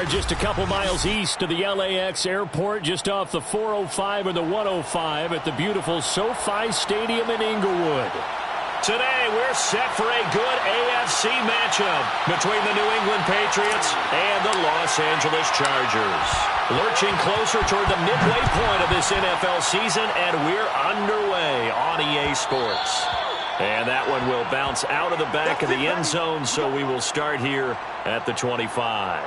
are just a couple miles east of the LAX airport, just off the 405 or the 105 at the beautiful SoFi Stadium in Inglewood. Today, we're set for a good AFC matchup between the New England Patriots and the Los Angeles Chargers. Lurching closer toward the midway point of this NFL season, and we're underway on EA Sports. And that one will bounce out of the back of the end zone, so we will start here at the 25.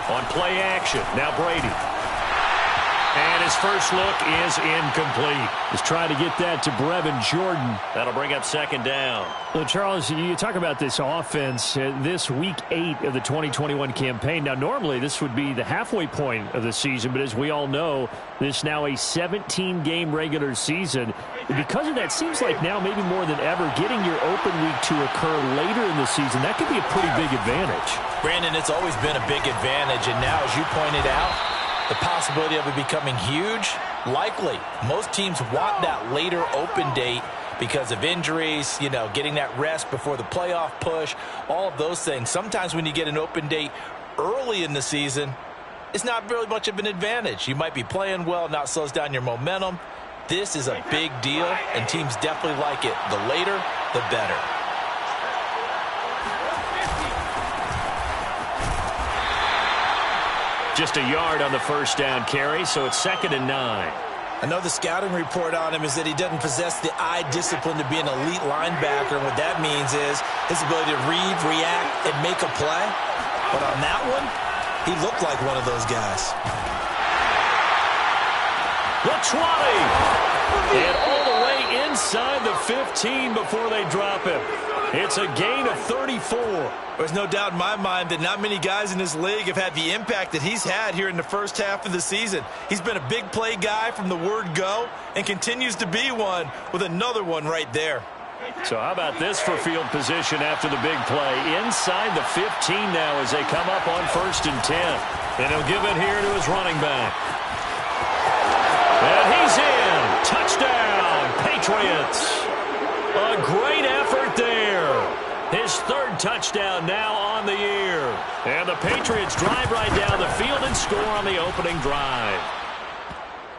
On play action, now Brady. And his first look is incomplete. He's trying to get that to Brevin Jordan. That'll bring up second down. Well, Charles, you talk about this offense, this week 8 of the 2021 campaign. Now, normally this would be the halfway point of the season, but as we all know, this is now a 17-game regular season. Because of that, seems like now maybe more than ever, getting your open week to occur later in the season, that could be a pretty big advantage. Brandon, it's always been a big advantage, and now, as you pointed out, the possibility of it becoming huge, likely. Most teams want that later open date because of injuries, you know, getting that rest before the playoff push, all of those things. Sometimes when you get an open date early in the season, it's not really much of an advantage. You might be playing well, not slows down your momentum. This is a big deal, and teams definitely like it. The later, the better. Just a yard on the first down carry, so it's 2nd and 9. I know the scouting report on him is that he doesn't possess the eye discipline to be an elite linebacker. And what that means is his ability to read, react, and make a play. But on that one, he looked like one of those guys. The 20! And all the way inside the 15 before they drop him. It's a gain of 34. There's no doubt in my mind that not many guys in this league have had the impact that he's had here in the first half of the season. He's been a big play guy from the word go and continues to be one with another one right there. So how about this for field position after the big play? Inside the 15 now as they come up on 1st and 10. And he'll give it here to his running back. And he's in. Touchdown, Patriots. A great effort there. His 3rd touchdown now on the year. And the Patriots drive right down the field and score on the opening drive.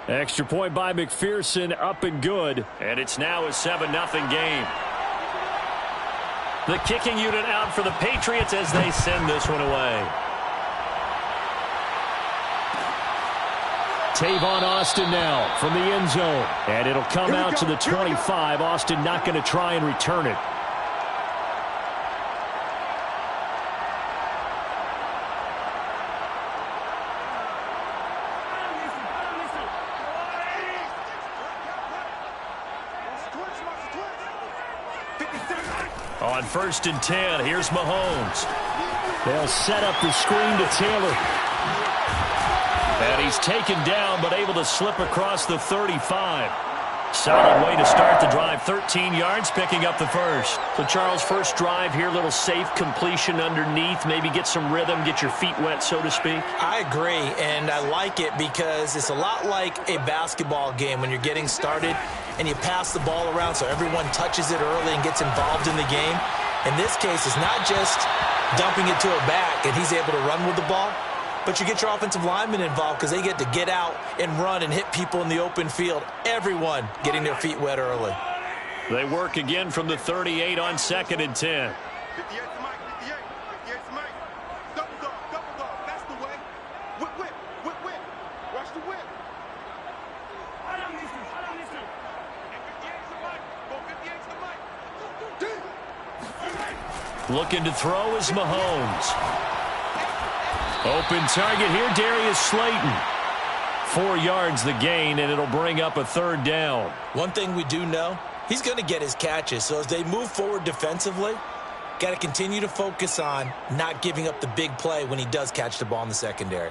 Extra point by McPherson, up and good. And it's now a 7-0 game. The kicking unit out for the Patriots as they send this one away. Tavon Austin now from the end zone. And it'll come out to the 25. Austin not going to try and return it. On 1st and 10, here's Mahomes. They'll set up the screen to Taylor. And he's taken down, but able to slip across the 35. Solid way to start the drive. 13 yards, picking up the first. So, Charles, first drive here, little safe completion underneath. Maybe get some rhythm, get your feet wet, so to speak. I agree, and I like it because it's a lot like a basketball game when you're getting started and you pass the ball around so everyone touches it early and gets involved in the game. In this case, it's not just dumping it to a back and he's able to run with the ball, but you get your offensive linemen involved because they get to get out and run and hit people in the open field. Everyone getting their feet wet early. They work again from the 38 on 2nd and 10. 58 to Mike, 58. 58 to Mike. Double dog, that's the way. Whip. Watch the whip. I don't listen. 58 to Mike. Go 58 to Mike. Looking to throw is Mahomes. Open target here, Darius Slayton. 4 yards the gain, and it'll bring up a 3rd down. One thing we do know, he's going to get his catches. So as they move forward defensively, got to continue to focus on not giving up the big play when he does catch the ball in the secondary.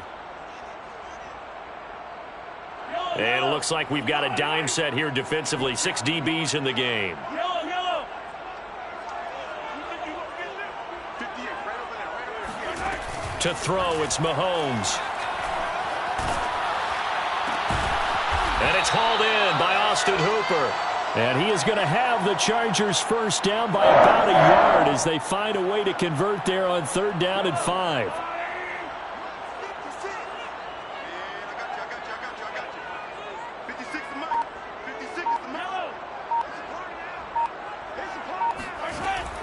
And it looks like we've got a dime set here defensively. 6 DBs in the game. To throw, it's Mahomes. And it's hauled in by Austin Hooper. And he is going to have the Chargers first down by about a yard as they find a way to convert there on 3rd down and 5.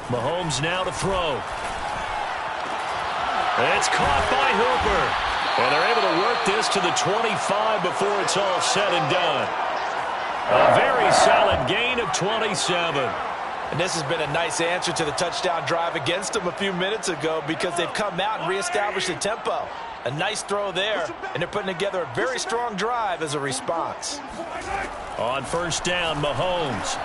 Mahomes now to throw. It's caught by Hooper. And they're able to work this to the 25 before it's all said and done. A very solid gain of 27. And this has been a nice answer to the touchdown drive against them a few minutes ago because they've come out and reestablished the tempo. A nice throw there, and they're putting together a very strong drive as a response. On 1st down, Mahomes.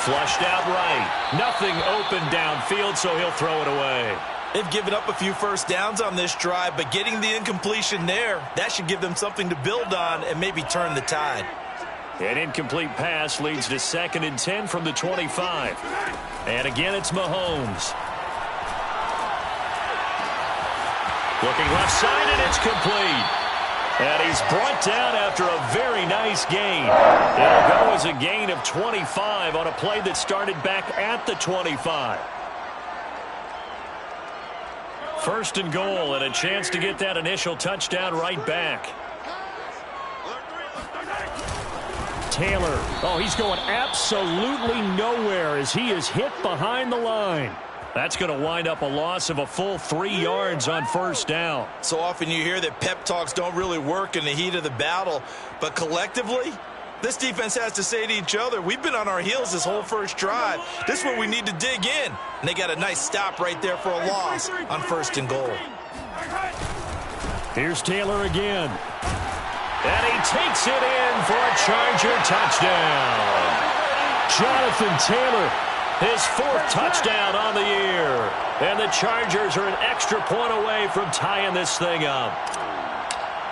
Flushed out right. Nothing open downfield, so he'll throw it away. They've given up a few first downs on this drive, but getting the incompletion there, that should give them something to build on and maybe turn the tide. An incomplete pass leads to 2nd and 10 from the 25. And again, it's Mahomes. Looking left side, and it's complete. And he's brought down after a very nice gain. It'll go as a gain of 25 on a play that started back at the 25. 1st and goal, and a chance to get that initial touchdown right back. Taylor. Oh, he's going absolutely nowhere as he is hit behind the line. That's going to wind up a loss of a full 3 yards on 1st down. So often you hear that pep talks don't really work in the heat of the battle, but collectively, this defense has to say to each other, we've been on our heels this whole first drive. This is where we need to dig in. And they got a nice stop right there for a loss on 1st and goal. Here's Taylor again. And he takes it in for a Charger touchdown. Jonathan Taylor, his 4th touchdown on the year. And the Chargers are an extra point away from tying this thing up.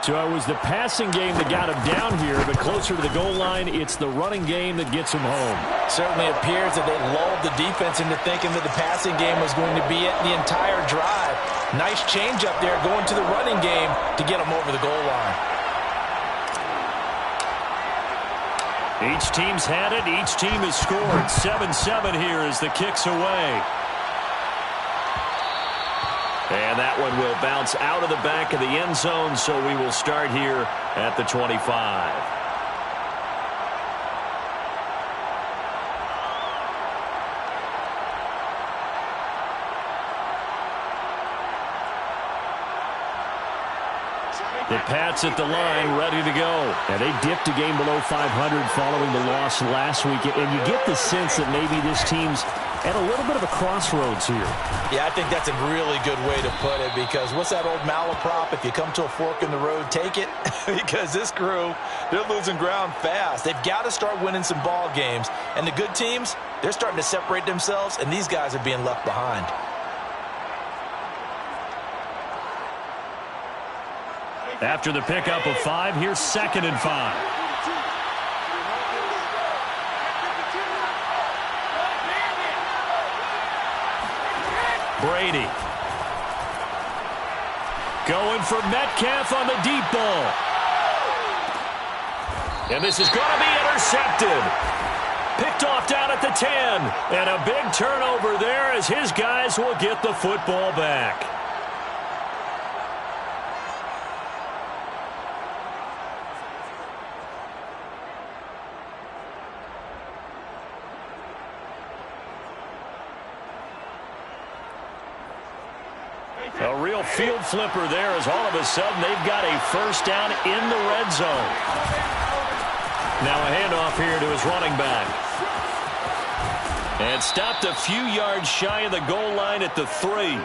So it was the passing game that got him down here, but closer to the goal line, it's the running game that gets him home. Certainly appears that they lulled the defense into thinking that the passing game was going to be it the entire drive. Nice change up there going to the running game to get him over the goal line. Each team's had it. Each team has scored. 7-7 here as the kick's away. And that one will bounce out of the back of the end zone, so we will start here at the 25. The Pats at the line, ready to go. And they dipped a game below 500 following the loss last week. And you get the sense that maybe this team's at a little bit of a crossroads here. Yeah, I think that's a really good way to put it because what's that old malaprop? If you come to a fork in the road, take it. Because this crew, they're losing ground fast. They've got to start winning some ball games. And the good teams, they're starting to separate themselves, and these guys are being left behind. After the pickup of 5, here's 2nd and 5. Brady. Going for Metcalf on the deep ball. And this is going to be intercepted. Picked off down at the 10. And a big turnover there as his guys will get the football back. A real field flipper there as all of a sudden they've got a first down in the red zone. Now a handoff here to his running back. And stopped a few yards shy of the goal line at the 3.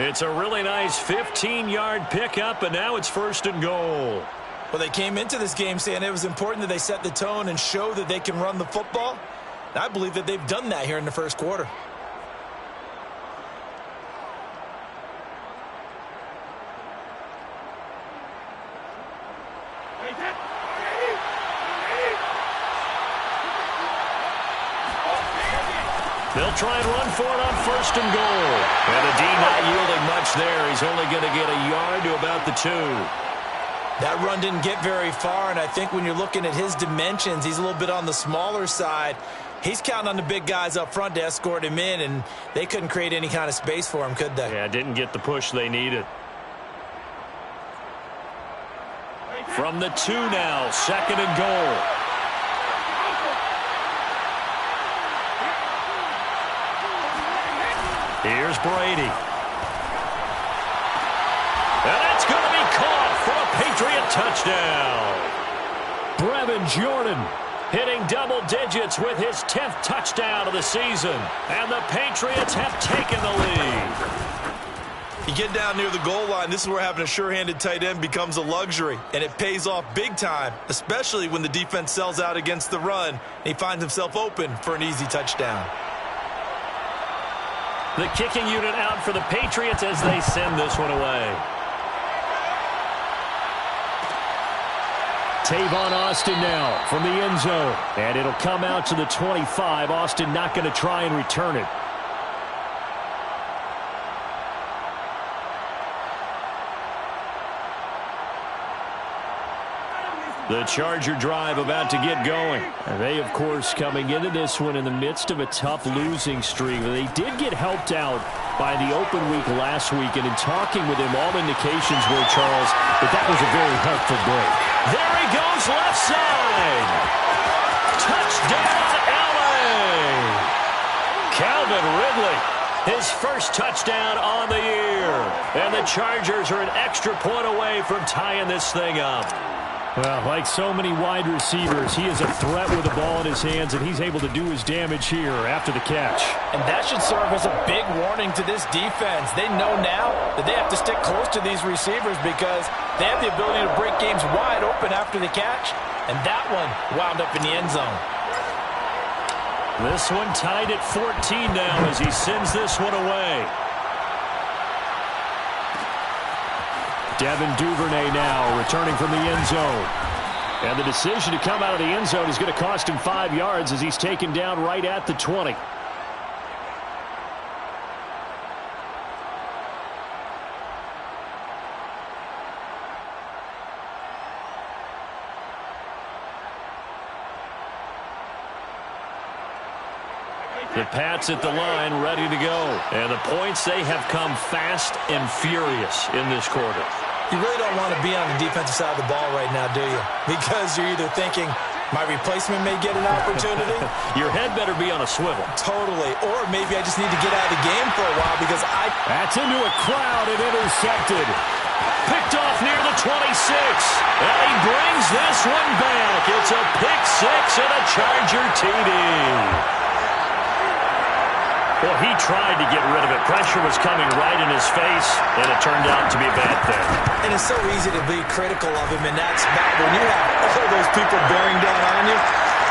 It's a really nice 15-yard pickup, and now it's 1st and goal. Well, they came into this game saying it was important that they set the tone and show that they can run the football. And I believe that they've done that here in the first quarter. They'll try and run for it on 1st and goal. And the D not yielding much there. He's only going to get a yard to about the 2. That run didn't get very far, and I think when you're looking at his dimensions, he's a little bit on the smaller side. He's counting on the big guys up front to escort him in, and they couldn't create any kind of space for him, could they? Yeah, didn't get the push they needed. From the 2 now, 2nd and goal. Here's Brady. And that's going to be caught for a Patriot touchdown. Brevin Jordan hitting double digits with his 10th touchdown of the season. And the Patriots have taken the lead. You get down near the goal line, this is where having a sure-handed tight end becomes a luxury. And it pays off big time, especially when the defense sells out against the run. And he finds himself open for an easy touchdown. The kicking unit out for the Patriots as they send this one away. Tavon Austin now from the end zone. And it'll come out to the 25. Austin not going to try and return it. The Charger drive about to get going. And they, of course, coming into this one in the midst of a tough losing streak. They did get helped out by the open week last week. And in talking with him, all indications were, Charles, that was a very helpful break. There he goes, left side. Touchdown, LA. Calvin Ridley, his first touchdown on the year. And the Chargers are an extra point away from tying this thing up. Well, like so many wide receivers, he is a threat with the ball in his hands, and he's able to do his damage here after the catch. And that should serve as a big warning to this defense. They know now that they have to stick close to these receivers because they have the ability to break games wide open after the catch. And that one wound up in the end zone. This one tied at 14 now as he sends this one away. Devin Duvernay now returning from the end zone. And the decision to come out of the end zone is going to cost him 5 yards as he's taken down right at the 20. The Pats at the line, ready to go. And the points, they have come fast and furious in this quarter. You really don't want to be on the defensive side of the ball right now, do you? Because you're either thinking, my replacement may get an opportunity. Your head better be on a swivel. Totally. Or maybe I just need to get out of the game for a while because That's into a crowd and intercepted. Picked off near the 26. And he brings this one back. It's a pick six and a Charger TD. Well, he tried to get rid of it. Pressure was coming right in his face, and it turned out to be a bad thing. And it's so easy to be critical of him, and that's bad. When you have all those people bearing down on you,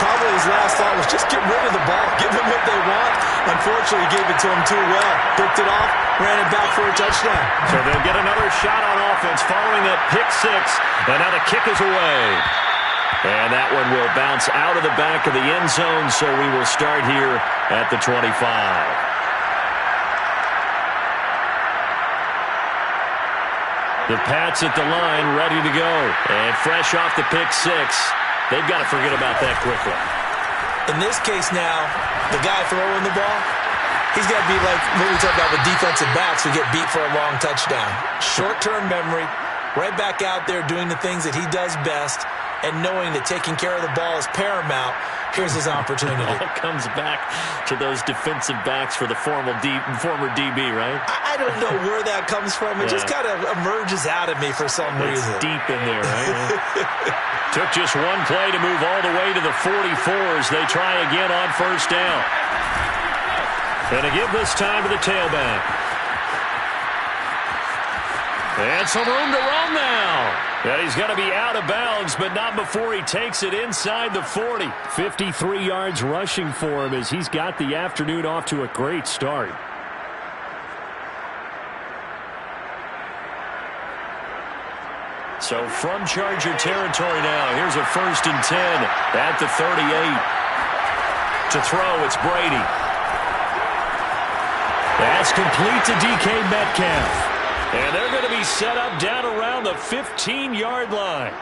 probably his last thought was just get rid of the ball, give them what they want. Unfortunately, he gave it to him too well. Picked it off, ran it back for a touchdown. So they'll get another shot on offense following that pick six, and now the kick is away. And that one will bounce out of the back of the end zone, so we will start here at the 25. The Pats at the line, ready to go. And fresh off the pick six, they've got to forget about that quickly. In this case now, the guy throwing the ball, he's got to be like what we talked about with defensive backs who get beat for a long touchdown. Short-term memory, right back out there doing the things that he does best, and knowing that taking care of the ball is paramount. Here's his opportunity. It all comes back to those defensive backs for the former DB, right? I don't know where that comes from. It just kind of emerges out of me for some reason. It's deep in there, right? Took just one play to move all the way to the 44 as they try again on first down. Going to give this time to the tailback. And some room to run now. And he's going to be out of bounds, but not before he takes it inside the 40. 53 yards rushing for him as he's got the afternoon off to a great start. So from Charger territory now, here's a 1st and 10 at the 38. To throw, it's Brady. pass complete to DK Metcalf. And they're going to be set up down around the 15-yard line.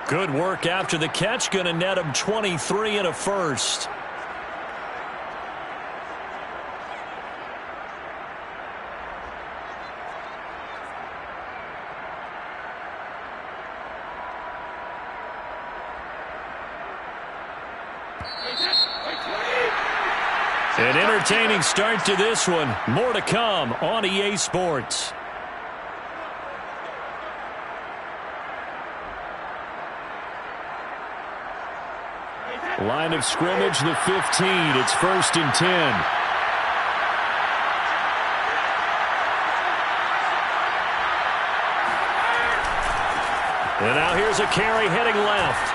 Good work after the catch. Going to net him 23 and a first. An entertaining start to this one. More to come on EA Sports. Line of scrimmage, the 15. It's 1st and 10. And now here's a carry heading left.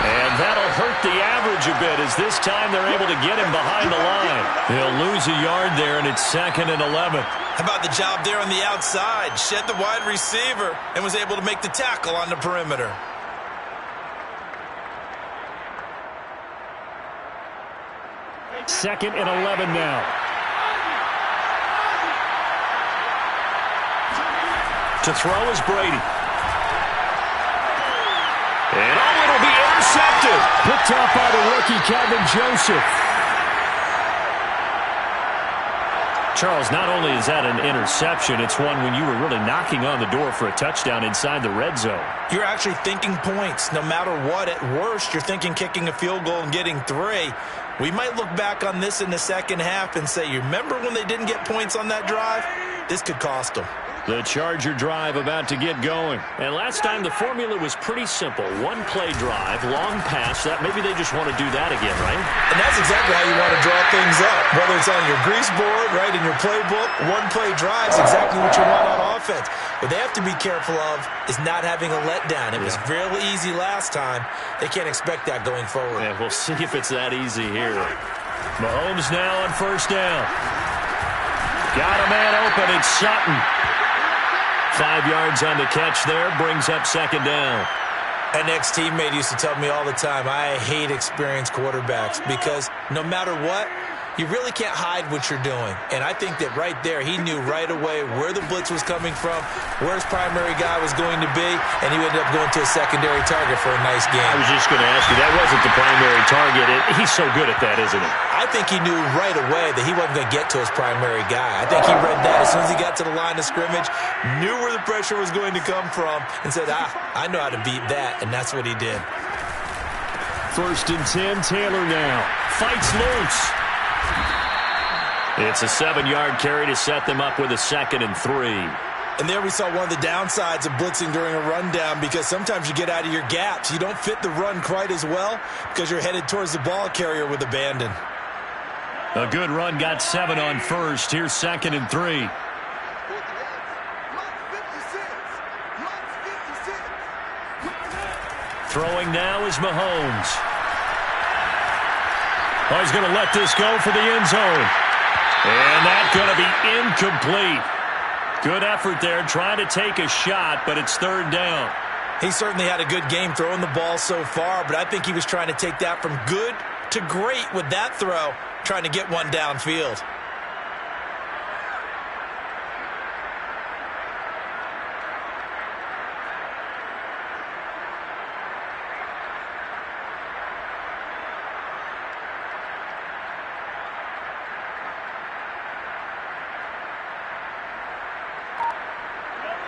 And that'll hurt the average a bit as this time they're able to get him behind the line. He'll lose a yard there, and it's 2nd and 11. How about the job there on the outside? Shed the wide receiver and was able to make the tackle on the perimeter. 2nd and 11 now. To throw is Brady. And it'll be intercepted. Picked up by the rookie Kevin Joseph. Charles, not only is that an interception, it's one when you were really knocking on the door for a touchdown inside the red zone. You're actually thinking points. No matter what, at worst, you're thinking kicking a field goal and getting 3. We might look back on this in the second half and say, you remember when they didn't get points on that drive? This could cost them. The Charger drive about to get going. And last time the formula was pretty simple. One-play drive, long pass. That maybe they just want to do that again, right? And that's exactly how you want to draw things up. Whether it's on your grease board, right, in your playbook, one-play drive is exactly what you want on offense. What they have to be careful of is not having a letdown. It was real easy last time. They can't expect that going forward. Yeah, we'll see if it's that easy here. Mahomes now on 1st down. Got a man open. It's Sutton. 5 yards on the catch there, brings up 2nd down. An ex-teammate used to tell me all the time, I hate experienced quarterbacks because no matter what, you really can't hide what you're doing. And I think that right there, he knew right away where the blitz was coming from, where his primary guy was going to be, and he ended up going to a secondary target for a nice game. I was just going to ask you, that wasn't the primary target. He's so good at that, isn't he? I think he knew right away that he wasn't going to get to his primary guy. I think he read that as soon as he got to the line of scrimmage, knew where the pressure was going to come from, and said, I know how to beat that, and that's what he did. 1st and 10, Taylor now. Fights loose. It's a 7-yard carry to set them up with a 2nd and 3. And there we saw one of the downsides of blitzing during a rundown because sometimes you get out of your gaps. You don't fit the run quite as well because you're headed towards the ball carrier with abandon. A good run got 7 on 1st. Here's 2nd and 3. Throwing now is Mahomes. Oh, he's going to let this go for the end zone. And that's going to be incomplete. Good effort there, trying to take a shot, but it's 3rd down. He certainly had a good game throwing the ball so far, but I think he was trying to take that from good to great with that throw, trying to get one downfield.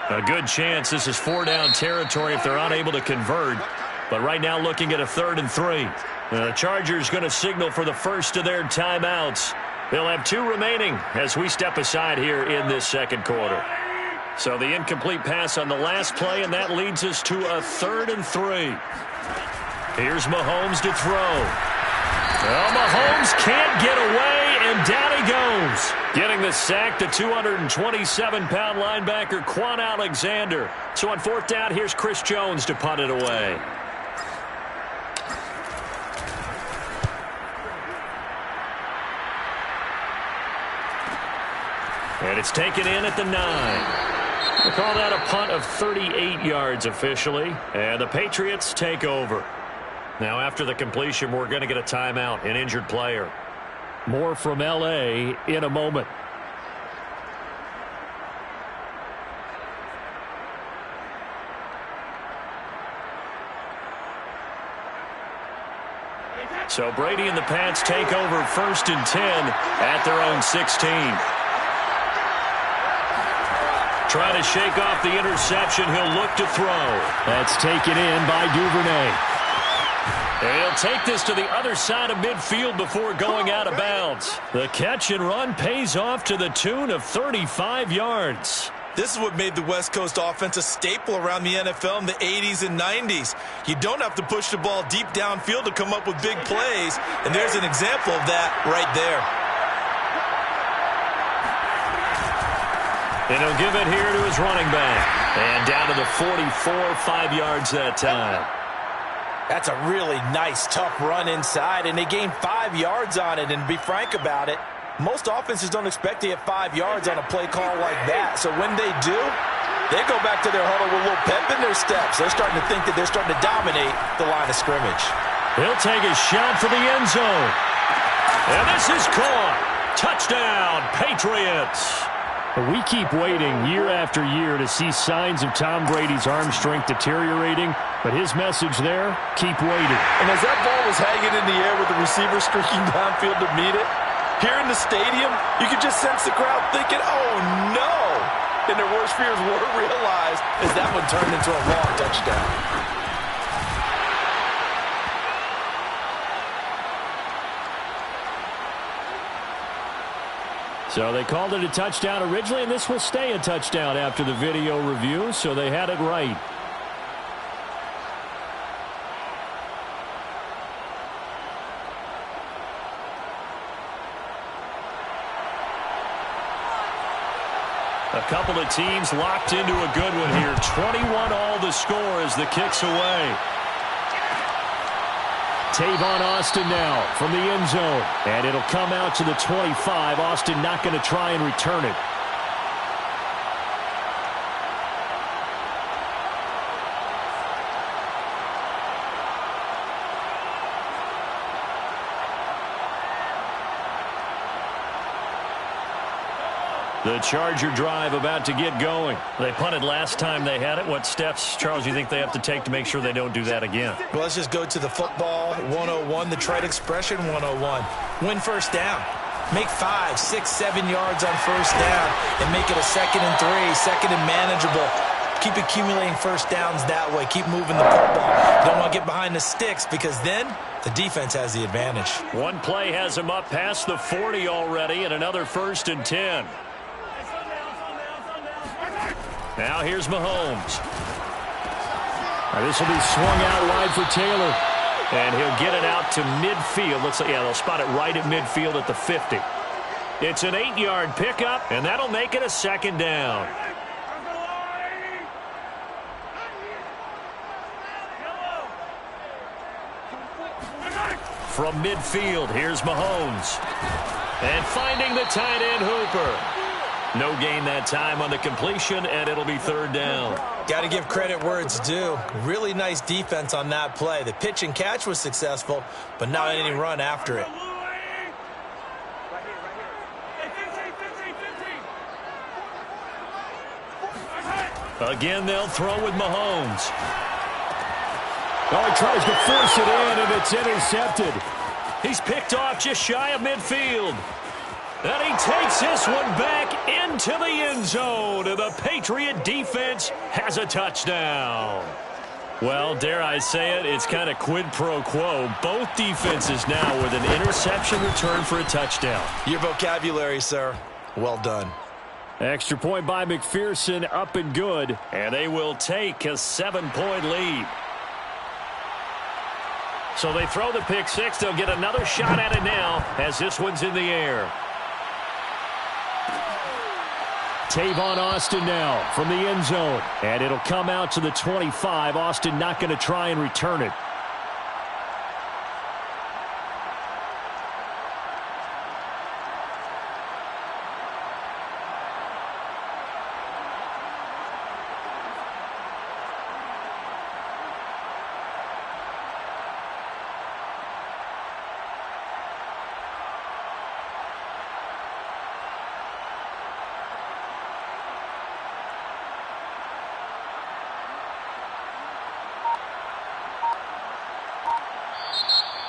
A good chance this is 4-down territory if they're unable to convert. But right now looking at a 3rd and 3. The Chargers going to signal for the first of their timeouts. They'll have 2 remaining as we step aside here in this 2nd quarter. So the incomplete pass on the last play, and that leads us to a 3rd and 3. Here's Mahomes to throw. Well, Mahomes can't get away, and down he goes. Getting the sack, the 227-pound linebacker, Quan Alexander. So on 4th down, here's Chris Jones to punt it away. And it's taken in at the 9. We'll call that a punt of 38 yards officially. And the Patriots take over. Now, after the completion, we're going to get a timeout, an injured player. More from L.A. in a moment. So Brady and the Pats take over 1st and 10 at their own 16. Trying to shake off the interception. He'll look to throw. That's taken in by Duvernay. And he'll take this to the other side of midfield before going out of bounds. The catch and run pays off to the tune of 35 yards. This is what made the West Coast offense a staple around the NFL in the 80s and 90s. You don't have to push the ball deep downfield to come up with big plays, and there's an example of that right there. And he'll give it here to his running back. And down to the 44, 5 yards that time. That's a really nice, tough run inside, and they gained 5 yards on it. And to be frank about it, most offenses don't expect to get 5 yards on a play call like that. So when they do, they go back to their huddle with a little pep in their steps. They're starting to think that they're starting to dominate the line of scrimmage. He'll take a shot for the end zone. And this is caught. Touchdown, Patriots. We keep waiting year after year to see signs of Tom Brady's arm strength deteriorating, but his message there, keep waiting. And as that ball was hanging in the air with the receiver streaking downfield to meet it, here in the stadium, you could just sense the crowd thinking, oh no! And their worst fears were realized as that one turned into a long touchdown. So they called it a touchdown originally, and this will stay a touchdown after the video review, so they had it right. A couple of teams locked into a good one here. 21 all the score as the kick's away. Tavon Austin now from the end zone. And it'll come out to the 25. Austin not going to try and return it. The Charger drive about to get going. They punted last time they had it. What steps, Charles, do you think they have to take to make sure they don't do that again? Well, let's just go to the football 101, the trade expression 101. Win first down. Make 5, 6, 7 yards on first down and make it a 2nd and 3, 2nd and manageable. Keep accumulating first downs that way. Keep moving the football. You don't want to get behind the sticks because then the defense has the advantage. One play has them up past the 40 already and another 1st and 10. Now here's Mahomes. This will be swung out wide for Taylor. And he'll get it out to midfield. Let's say, yeah, they'll spot it right at midfield at the 50. It's an 8-yard pickup, and that'll make it a 2nd down. From midfield, here's Mahomes. And finding the tight end Hooper. No gain that time on the completion, and it'll be 3rd down. Got to give credit where it's due. Really nice defense on that play. The pitch and catch was successful, but not any run after it. Again, they'll throw with Mahomes. Oh, he tries to force it in, and it's intercepted. He's picked off just shy of midfield. And he takes this one back into the end zone. And the Patriot defense has a touchdown. Well, dare I say it, it's kind of quid pro quo. Both defenses now with an interception return for a touchdown. Your vocabulary, sir. Well done. Extra point by McPherson, up and good. And they will take a 7-point lead. So they throw the pick six. They'll get another shot at it now as this one's in the air. Tavon Austin now from the end zone. And it'll come out to the 25. Austin not going to try and return it.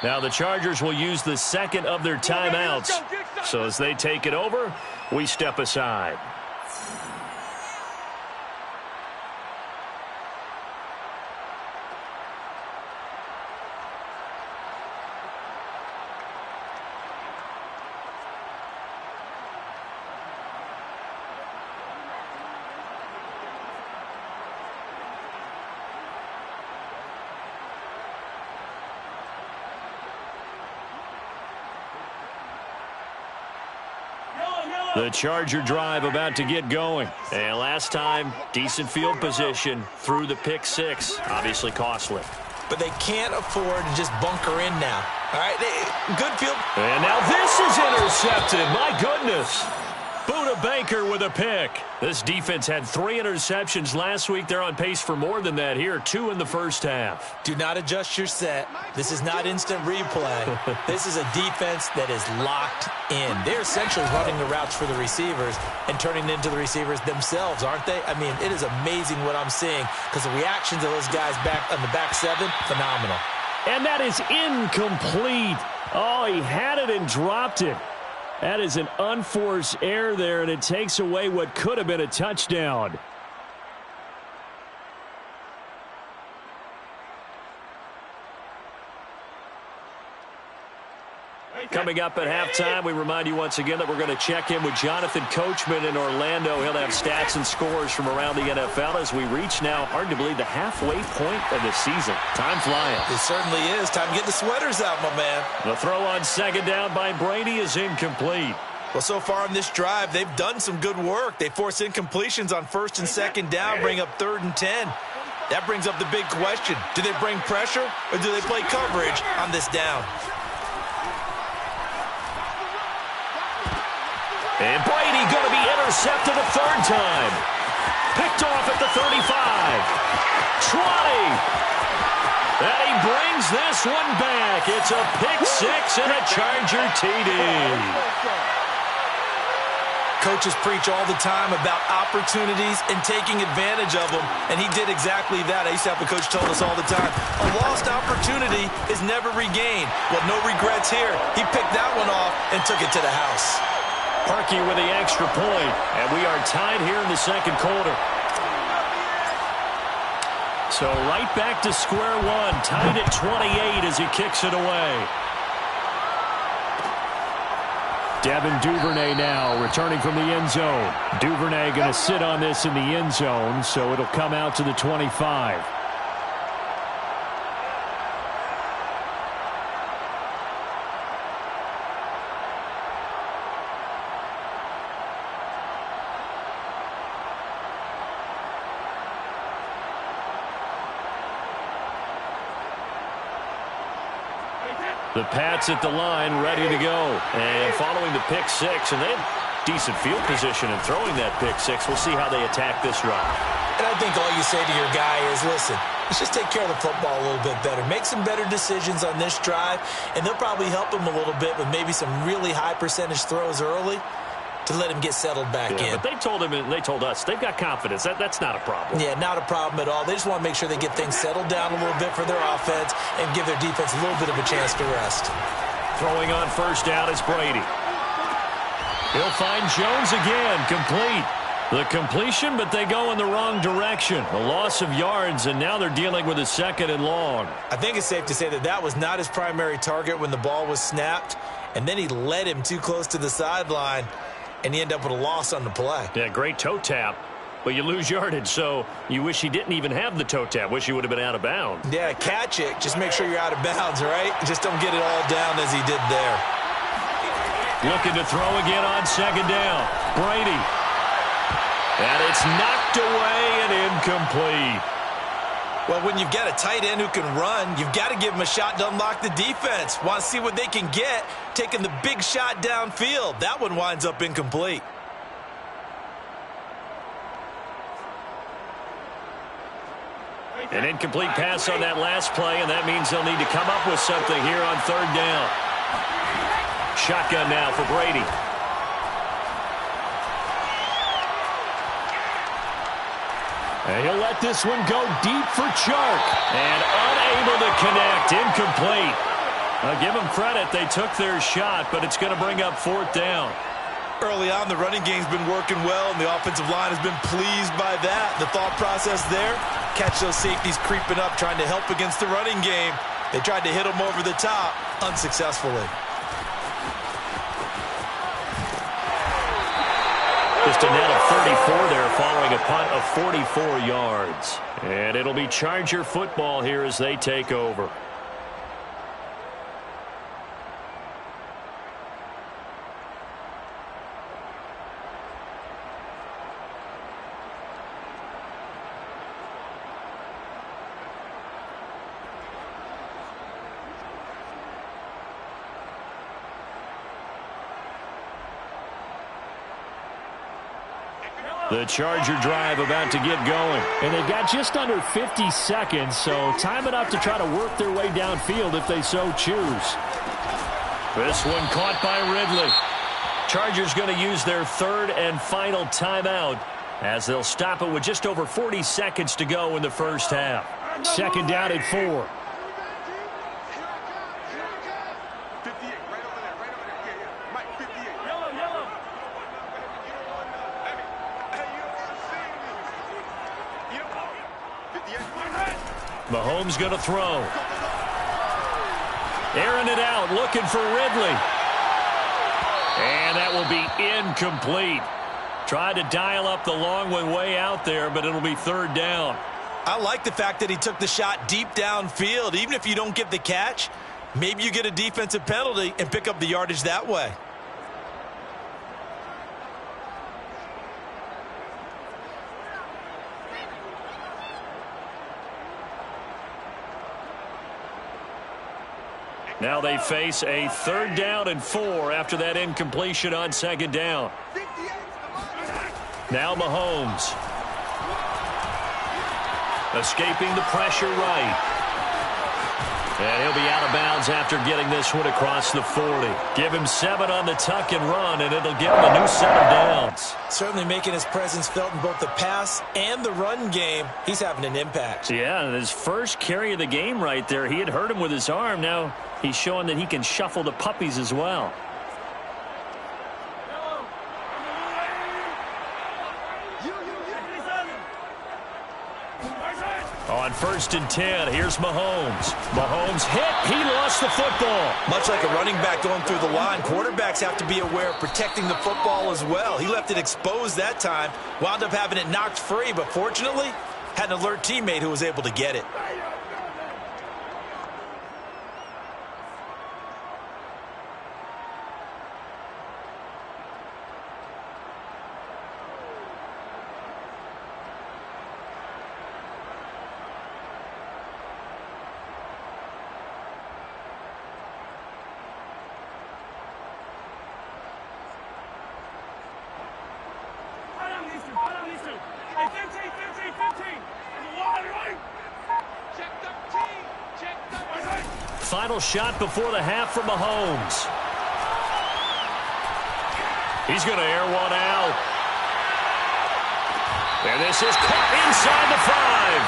Now the Chargers will use the second of their timeouts. So as they take it over, we step aside. The Charger drive about to get going. And last time, decent field position through the pick six. Obviously costly. But they can't afford to just bunker in now. All right, good field. And now this is intercepted. My goodness. Buda Baker with a pick. This defense had 3 interceptions last week. They're on pace for more than that here. 2 in the first half. Do not adjust your set. This is not instant replay. This is a defense that is locked in. They're essentially running the routes for the receivers and turning it into the receivers themselves, aren't they? I mean, it is amazing what I'm seeing because the reactions of those guys back on the back seven, phenomenal. And that is incomplete. Oh, he had it and dropped it. That is an unforced error there, and it takes away what could have been a touchdown. Coming up at halftime, we remind you once again that we're going to check in with Jonathan Coachman in Orlando. He'll have stats and scores from around the NFL as we reach now, hard to believe, the halfway point of the season. Time flying. It certainly is. Time to get the sweaters out, my man. The throw on second down by Brady is incomplete. Well, so far on this drive, they've done some good work. They force incompletions on first and second down, bring up 3rd and 10. That brings up the big question. Do they bring pressure or do they play coverage on this down? And Brady going to be intercepted a 3rd time. Picked off at the 35. 20. And he brings this one back. It's a pick six and a Charger TD. Coaches preach all the time about opportunities and taking advantage of them, and he did exactly that. I used to have a coach tell us all the time, a lost opportunity is never regained. Well, no regrets here. He picked that one off and took it to the house. Parkey with the extra point, and we are tied here in the second quarter. So right back to square one, tied at 28 as he kicks it away. Devin Duvernay now returning from the end zone. Duvernay going to sit on this in the end zone, so it'll come out to the 25. The Pats at the line, ready to go. And following the pick six, and they have decent field position in throwing that pick six. We'll see how they attack this drive. And I think all you say to your guy is, listen, let's just take care of the football a little bit better. Make some better decisions on this drive, and they'll probably help him a little bit with maybe some really high percentage throws early to let him get settled back in. But they told him and they told us they've got confidence. That's not a problem. Yeah, not a problem at all. They just want to make sure they get things settled down a little bit for their offense and give their defense a little bit of a chance to rest. Throwing on first down is Brady. He'll find Jones again, complete. The completion, but they go in the wrong direction. A loss of yards, and now they're dealing with a 2nd and long. I think it's safe to say that that was not his primary target when the ball was snapped, and then he led him too close to the sideline, and he ended up with a loss on the play. Yeah, great toe tap, but you lose yardage, so you wish he didn't even have the toe tap. Wish he would have been out of bounds. Yeah, catch it. Just make sure you're out of bounds, right? Just don't get it all down as he did there. Looking to throw again on second down. Brady. And it's knocked away and incomplete. Well, when you've got a tight end who can run, you've got to give him a shot to unlock the defense. Want to see what they can get, taking the big shot downfield. That one winds up incomplete. An incomplete pass on that last play, and that means they'll need to come up with something here on 3rd down. Shotgun now for Brady. And he'll let this one go deep for Chark. And unable to connect. Incomplete. Give them credit. They took their shot, but it's going to bring up 4th down. Early on, the running game's been working well, and the offensive line has been pleased by that. The thought process there, catch those safeties creeping up, trying to help against the running game. They tried to hit them over the top, unsuccessfully. Just a net of 34 there following a punt of 44 yards. And it'll be Charger football here as they take over. The Charger drive about to get going. And they've got just under 50 seconds, so time enough to try to work their way downfield if they so choose. This one caught by Ridley. Chargers going to use their 3rd and final timeout as they'll stop it with just over 40 seconds to go in the first half. 2nd down and 4. Mahomes going to throw. Airing it out, looking for Ridley. And that will be incomplete. Tried to dial up the long one way out there, but it'll be 3rd down. I like the fact that he took the shot deep downfield. Even if you don't get the catch, maybe you get a defensive penalty and pick up the yardage that way. Now they face a 3rd down and 4 after that incompletion on 2nd down. Now Mahomes. Escaping the pressure right. And he'll be out of bounds after getting this one across the 40. Give him 7 on the tuck and run, and it'll give him a new set of downs. Certainly making his presence felt in both the pass and the run game. He's having an impact. Yeah, and his first carry of the game right there, he had hurt him with his arm. Now he's showing that he can shuffle the puppies as well. On 1st and 10, here's Mahomes. Mahomes hit. He lost the football. Much like a running back going through the line, quarterbacks have to be aware of protecting the football as well. He left it exposed that time, wound up having it knocked free, but fortunately, had an alert teammate who was able to get it. Final shot before the half from Mahomes. He's going to air one out. And this is caught inside the 5.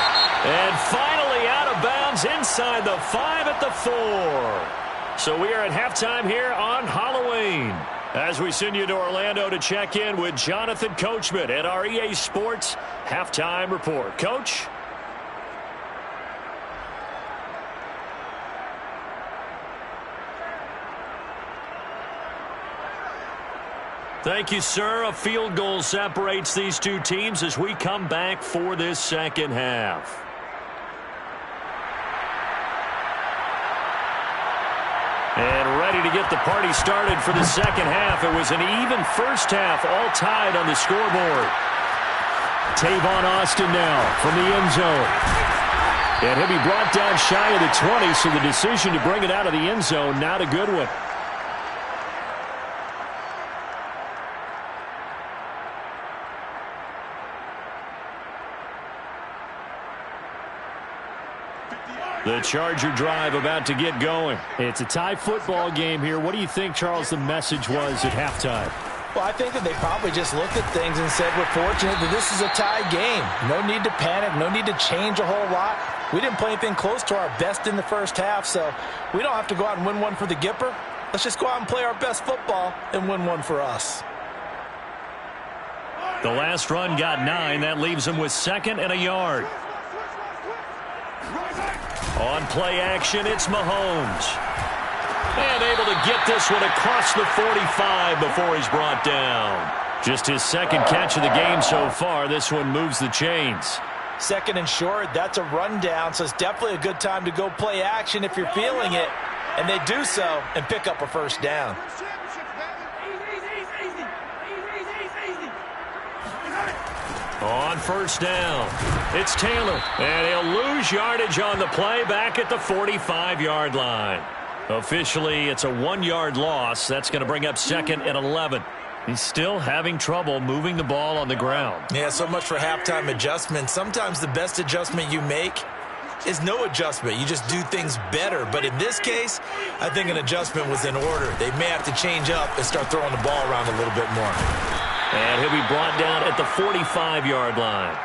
And finally out of bounds inside the 5 at the 4. So we are at halftime here on Halloween, as we send you to Orlando to check in with Jonathan Coachman at our EA Sports Halftime Report. Coach? Thank you, sir. A field goal separates these two teams as we come back for this second half. And ready to get the party started for the second half. It was an even first half, all tied on the scoreboard. Tavon Austin now from the end zone. And he'll be brought down shy of the 20, so the decision to bring it out of the end zone, not a good one. The Charger drive about to get going. It's a tie football game here. What do you think, Charles, the message was at halftime? Well, I think that they probably just looked at things and said, we're fortunate that this is a tie game. No need to panic, no need to change a whole lot. We didn't play anything close to our best in the first half, so we don't have to go out and win one for the Gipper. Let's just go out and play our best football and win one for us. The last run got 9. That leaves them with 2nd and a yard. On play action, it's Mahomes. And able to get this one across the 45 before he's brought down. Just his 2nd catch of the game so far. This one moves the chains. 2nd and short, that's a rundown, so it's definitely a good time to go play action if you're feeling it. And they do so and pick up a first down. On first down, it's Taylor. And he'll lose yardage on the play back at the 45-yard line. Officially, it's a 1-yard loss. That's going to bring up 2nd and 11. He's still having trouble moving the ball on the ground. Yeah, so much for halftime adjustment. Sometimes the best adjustment you make is no adjustment. You just do things better. But in this case, I think an adjustment was in order. They may have to change up and start throwing the ball around a little bit more. And he'll be brought down at the 45-yard line.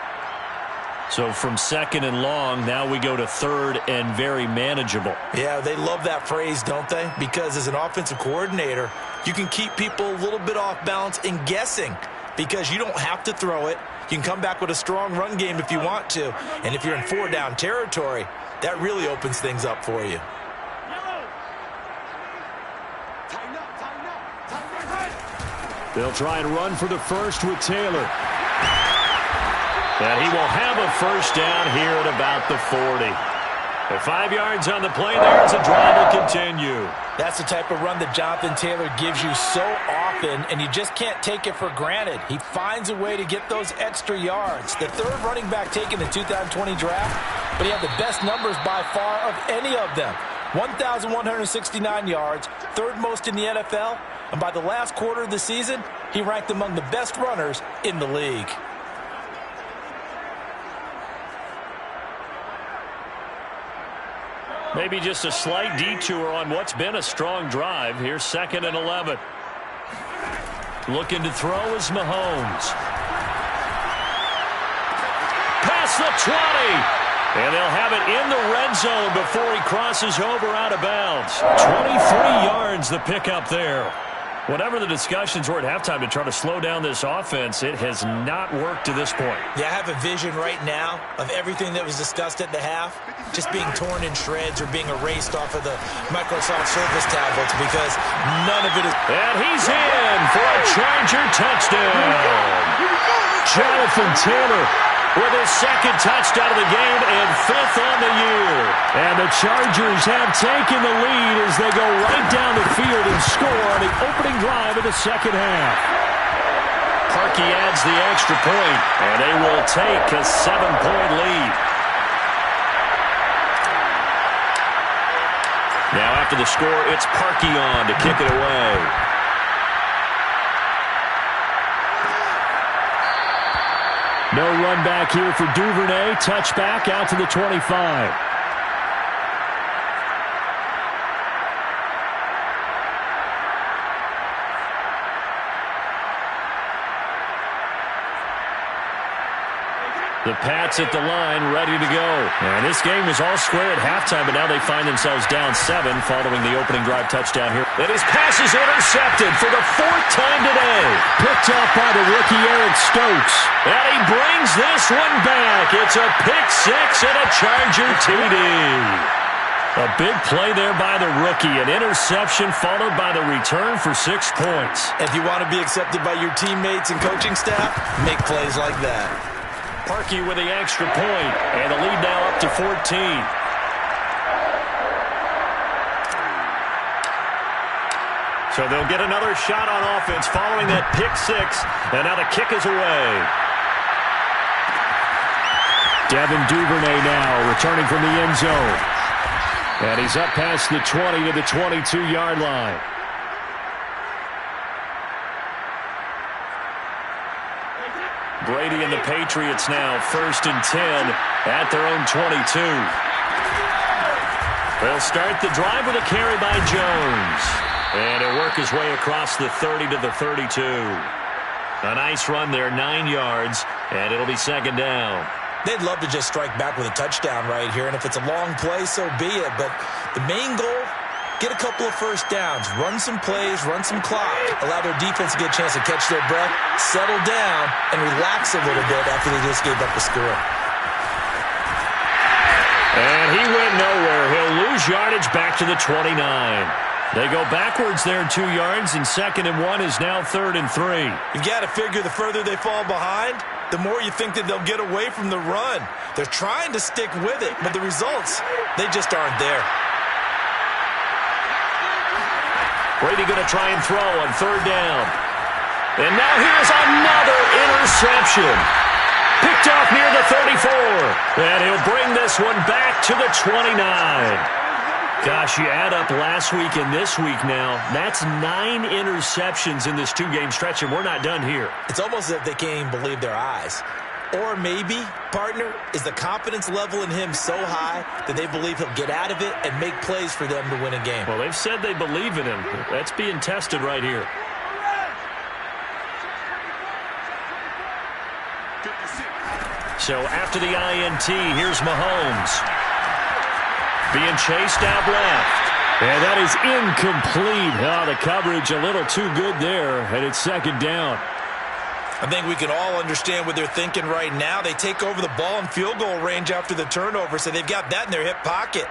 So from 2nd and long, now we go to 3rd and very manageable. Yeah, they love that phrase, don't they? Because as an offensive coordinator, you can keep people a little bit off balance and guessing because you don't have to throw it. You can come back with a strong run game if you want to. And if you're in 4-down territory, that really opens things up for you. They'll try and run for the first with Taylor. And he will have a first down here at about the 40. At 5 yards on the play there as the drive will continue. That's the type of run that Jonathan Taylor gives you so often, and you just can't take it for granted. He finds a way to get those extra yards. The 3rd running back taken in the 2020 draft, but he had the best numbers by far of any of them. 1,169 yards, 3rd most in the NFL, and by the last quarter of the season, he ranked among the best runners in the league. Maybe just a slight detour on what's been a strong drive. Here's 2nd and 11. Looking to throw is Mahomes. Past the 20. And they'll have it in the red zone before he crosses over out of bounds. 23 yards the pickup there. Whatever the discussions were at halftime to try to slow down this offense, it has not worked to this point. Yeah, I have a vision right now of everything that was discussed at the half just being torn in shreds or being erased off of the Microsoft Surface tablets because none of it is... And he's in for a Charger touchdown. Jonathan Taylor with his 2nd touchdown of the game and 5th on the year. And the Chargers have taken the lead as they go right down the field and score on the opening drive of the 2nd half. Parkey adds the extra point, and they will take a 7-point lead. Now after the score, it's Parkey on to kick it away. No run back here for Duvernay. Touchback out to the 25. The Pats at the line, ready to go. And this game was all square at halftime, but now they find themselves down 7 following the opening drive touchdown here. And his pass is intercepted for the 4th time today. Picked up by the rookie Eric Stokes. And he brings this one back. It's a pick 6 and a Charger TD. A big play there by the rookie. An interception followed by the return for 6 points. If you want to be accepted by your teammates and coaching staff, make plays like that. Parkey with the extra point, and the lead now up to 14. So they'll get another shot on offense following that pick 6, and now the kick is away. Devin Duvernay now returning from the end zone. And he's up past the 20 to the 22-yard line. Brady and the Patriots now 1st and 10 at their own 22. They'll start the drive with a carry by Jones. And he'll work his way across the 30 to the 32. A nice run there, 9 yards, and it'll be 2nd down. They'd love to just strike back with a touchdown right here, and if it's a long play, so be it. But the main goal, get a couple of first downs, run some plays, run some clock, allow their defense to get a chance to catch their breath, settle down, and relax a little bit after they just gave up a score. And he went nowhere. He'll lose yardage back to the 29. They go backwards there 2 yards, and 2nd and 1 is now 3rd and 3. You've got to figure the further they fall behind, the more you think that they'll get away from the run. They're trying to stick with it, but the results, they just aren't there. Brady going to try and throw on 3rd down. And now here's another interception. Picked off near the 34. And he'll bring this one back to the 29. Gosh, you add up last week and this week now, that's 9 interceptions in this 2-game stretch, and we're not done here. It's almost as if they can't even believe their eyes. Or maybe, partner, is the confidence level in him so high that they believe he'll get out of it and make plays for them to win a game. Well, they've said they believe in him. That's being tested right here. So after the INT, here's Mahomes. Being chased out left. And that is incomplete. Oh, the coverage a little too good there, and it's 2nd down. I think we can all understand what they're thinking right now. They take over the ball in field goal range after the turnover, so they've got that in their hip pocket.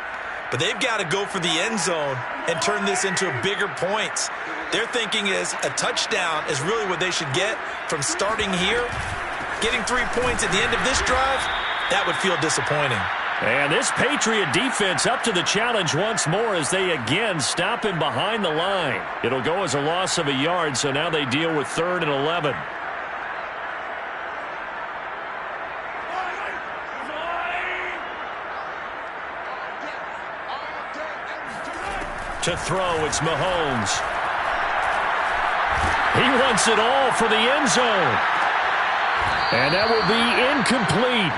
But they've got to go for the end zone and turn this into bigger points. Their thinking is a touchdown is really what they should get from starting here. Getting 3 points at the end of this drive, that would feel disappointing. And this Patriot defense up to the challenge once more as they again stop him behind the line. It'll go as a loss of a yard, so now they deal with 3rd and 11. To throw, it's Mahomes. He wants it all for the end zone. And that will be incomplete.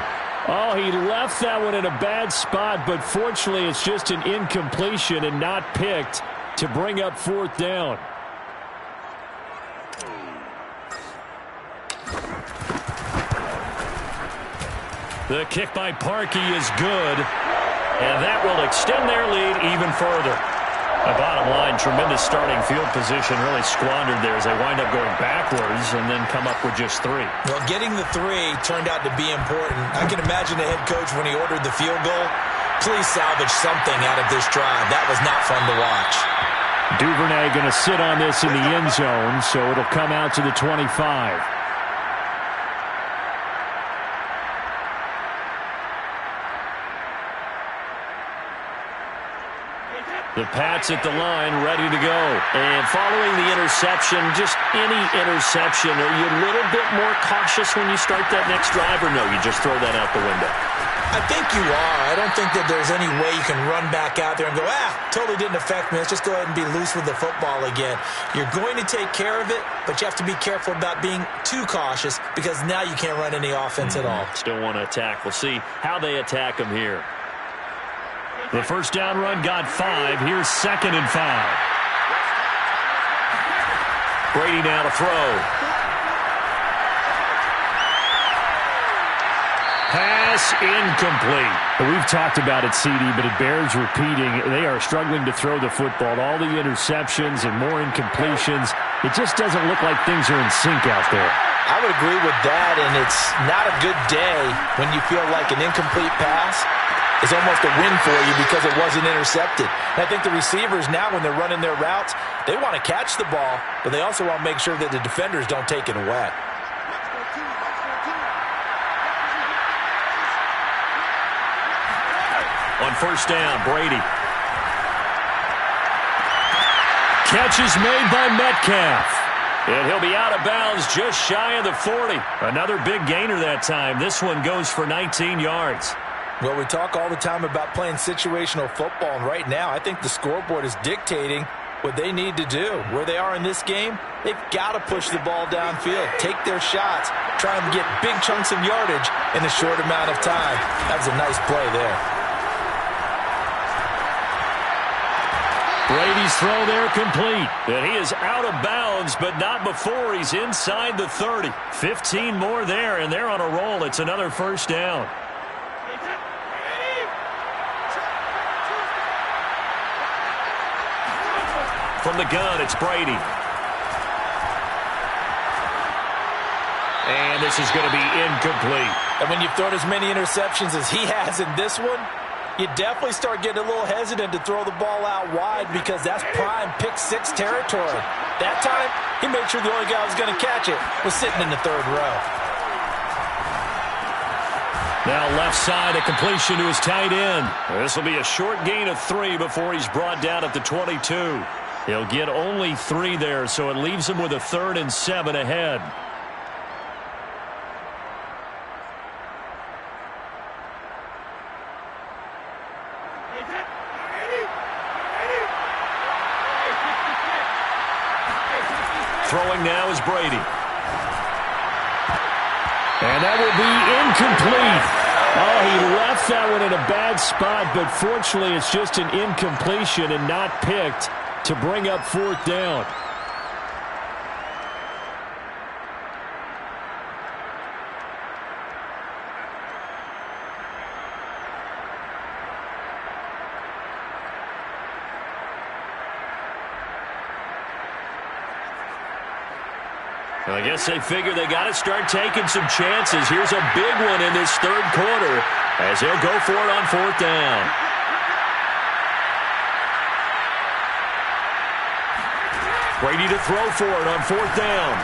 Oh, he left that one in a bad spot, but fortunately it's just an incompletion and not picked to bring up 4th down. The kick by Parkey is good, and that will extend their lead even further. The bottom line, tremendous starting field position, really squandered there as they wind up going backwards and then come up with just 3. Well, getting the 3 turned out to be important. I can imagine the head coach when he ordered the field goal. Please salvage something out of this drive. That was not fun to watch. Duvernay going to sit on this in the end zone, so it'll come out to the 25. The Pats at the line, ready to go. And following the interception, just any interception, are you a little bit more cautious when you start that next drive, or no, you just throw that out the window? I think you are. I don't think that there's any way you can run back out there and go, totally didn't affect me. Let's just go ahead and be loose with the football again. You're going to take care of it, but you have to be careful about being too cautious because now you can't run any offense at all. Still want to attack. We'll see how they attack them here. The first down run got 5. Here's 2nd and 5. Brady now to throw. Pass incomplete. We've talked about it, CD, but it bears repeating. They are struggling to throw the football. All the interceptions and more incompletions. It just doesn't look like things are in sync out there. I would agree with that, and it's not a good day when you feel like an incomplete pass is almost a win for you because it wasn't intercepted. And I think the receivers now, when they're running their routes, they want to catch the ball, but they also want to make sure that the defenders don't take it away. On first down, Brady. Catch is made by Metcalf. And he'll be out of bounds just shy of the 40. Another big gainer that time. This one goes for 19 yards. Well, we talk all the time about playing situational football, and right now I think the scoreboard is dictating what they need to do. Where they are in this game, they've got to push the ball downfield, take their shots, try and get big chunks of yardage in a short amount of time. That was a nice play there. Brady's throw there complete. And he is out of bounds, but not before he's inside the 30. 15 more there, and they're on a roll. It's another first down. From the gun, it's Brady. And this is going to be incomplete. And when you've thrown as many interceptions as he has in this one, you definitely start getting a little hesitant to throw the ball out wide because that's prime pick-6 territory. That time, he made sure the only guy who was going to catch it was sitting in the third row. Now left side, a completion to his tight end. This will be a short gain of 3 before he's brought down at the 22. He'll get only 3 there, so it leaves him with a 3rd and 7 ahead. Throwing now is Brady. And that will be incomplete. Oh, he left that one in a bad spot, but fortunately it's just an incompletion and not picked to bring up 4th down. I guess they figure they got to start taking some chances. Here's a big one in this 3rd quarter as he'll go for it on 4th down. Brady to throw for it on 4th down.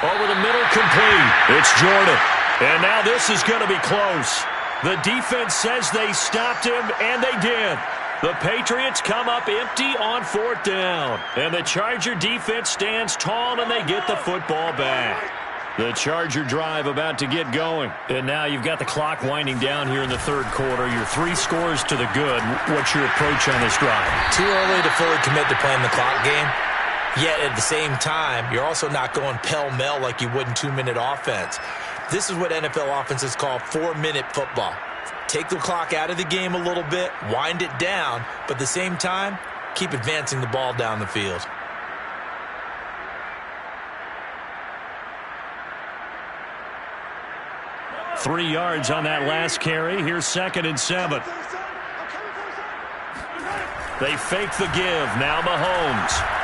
Over the middle, complete. It's Jordan. And now this is going to be close. The defense says they stopped him, and they did. The Patriots come up empty on 4th down. And the Charger defense stands tall, and they get the football back. The Charger drive about to get going. And now you've got the clock winding down here in the 3rd quarter. You're 3 scores to the good. What's your approach on this drive? Too early to fully commit to playing the clock game. Yet at the same time, you're also not going pell-mell like you would in 2-minute offense. This is what NFL offenses call 4-minute football. Take the clock out of the game a little bit, wind it down, but at the same time, keep advancing the ball down the field. Three yards on that last carry. Here's 2nd and 7. They fake the give. Now Mahomes.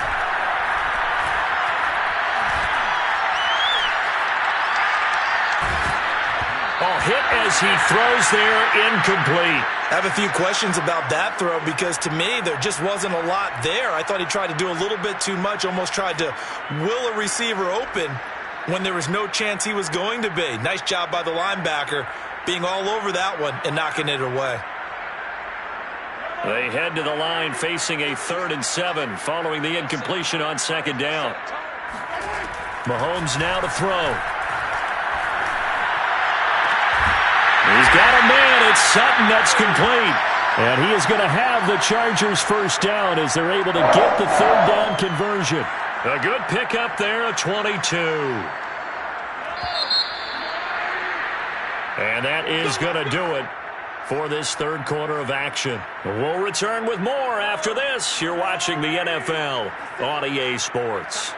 Hit as he throws there, incomplete. I have a few questions about that throw because to me there just wasn't a lot there. I thought he tried to do a little bit too much, almost tried to will a receiver open when there was no chance he was going to be. Nice job by the linebacker being all over that one and knocking it away. They head to the line facing a 3rd and 7 following the incompletion on 2nd down. Mahomes now to throw. He's got a man. It's Sutton that's complete. And he is going to have the Chargers 1st down as they're able to get the 3rd down conversion. A good pickup there, a 22. And that is going to do it for this 3rd quarter of action. We'll return with more after this. You're watching the NFL on EA Sports.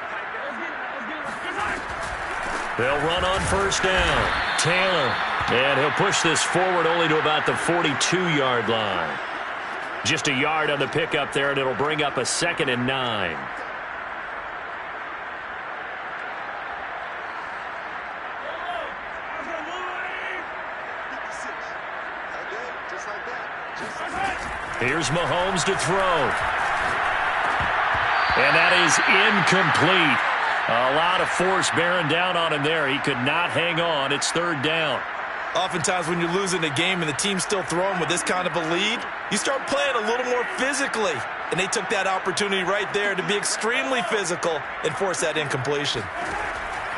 They'll run on 1st down. Taylor. And he'll push this forward only to about the 42-yard line. Just a yard on the pickup there, and it'll bring up a 2nd and 9. Here's Mahomes to throw. And that is incomplete. A lot of force bearing down on him there. He could not hang on. It's 3rd down. Oftentimes when you're losing a game and the team's still throwing with this kind of a lead, you start playing a little more physically. And they took that opportunity right there to be extremely physical and force that incompletion.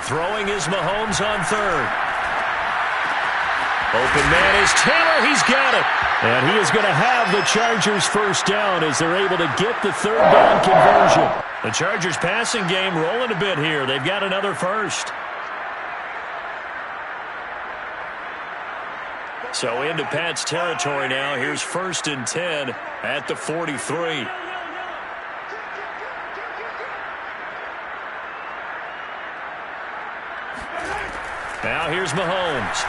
Throwing is Mahomes on 3rd. Open man is Taylor. He's got it. And he is going to have the Chargers 1st down as they're able to get the 3rd down conversion. The Chargers passing game rolling a bit here. They've got another 1st. So into Pat's territory now. Here's 1st and 10 at the 43. Now here's Mahomes.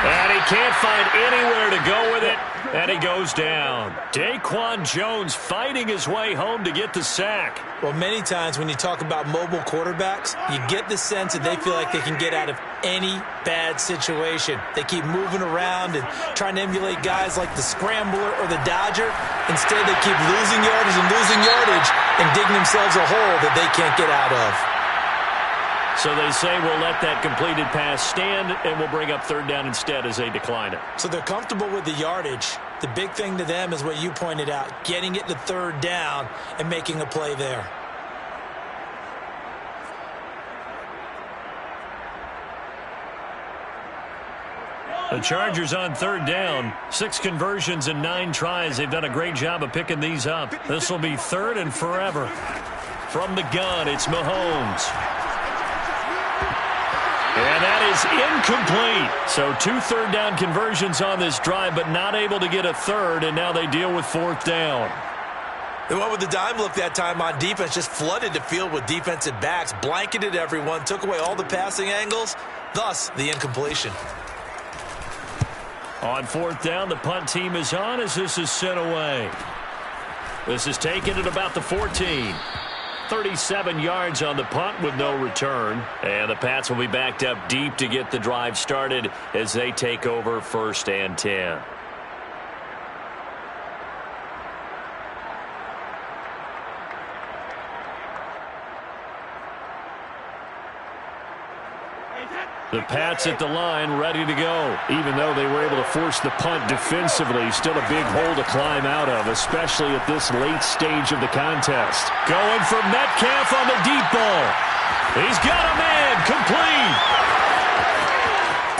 And he can't find anywhere to go with it, and he goes down. Daquan Jones fighting his way home to get the sack. Well, many times when you talk about mobile quarterbacks, you get the sense that they feel like they can get out of any bad situation. They keep moving around and trying to emulate guys like the Scrambler or the Dodger. Instead, they keep losing yardage and digging themselves a hole that they can't get out of. So they say we'll let that completed pass stand, and we'll bring up third down instead as they decline it. So they're comfortable with the yardage. The big thing to them is what you pointed out, getting it to third down and making a play there. The Chargers on third down. 6 conversions and 9 tries. They've done a great job of picking these up. This will be third and forever. From the gun, it's Mahomes. And that is incomplete. So 2 third down conversions on this drive, but not able to get a third, and now they deal with fourth down. They went with the dime look that time on defense, just flooded the field with defensive backs, blanketed everyone, took away all the passing angles, thus the incompletion. On fourth down, the punt team is on as this is sent away. This is taken at about the 14. 37 yards on the punt with no return. And the Pats will be backed up deep to get the drive started as they take over first and 10. The Pats at the line ready to go. Even though they were able to force the punt defensively, still a big hole to climb out of, especially at this late stage of the contest. Going for Metcalf on the deep ball. He's got a man, complete.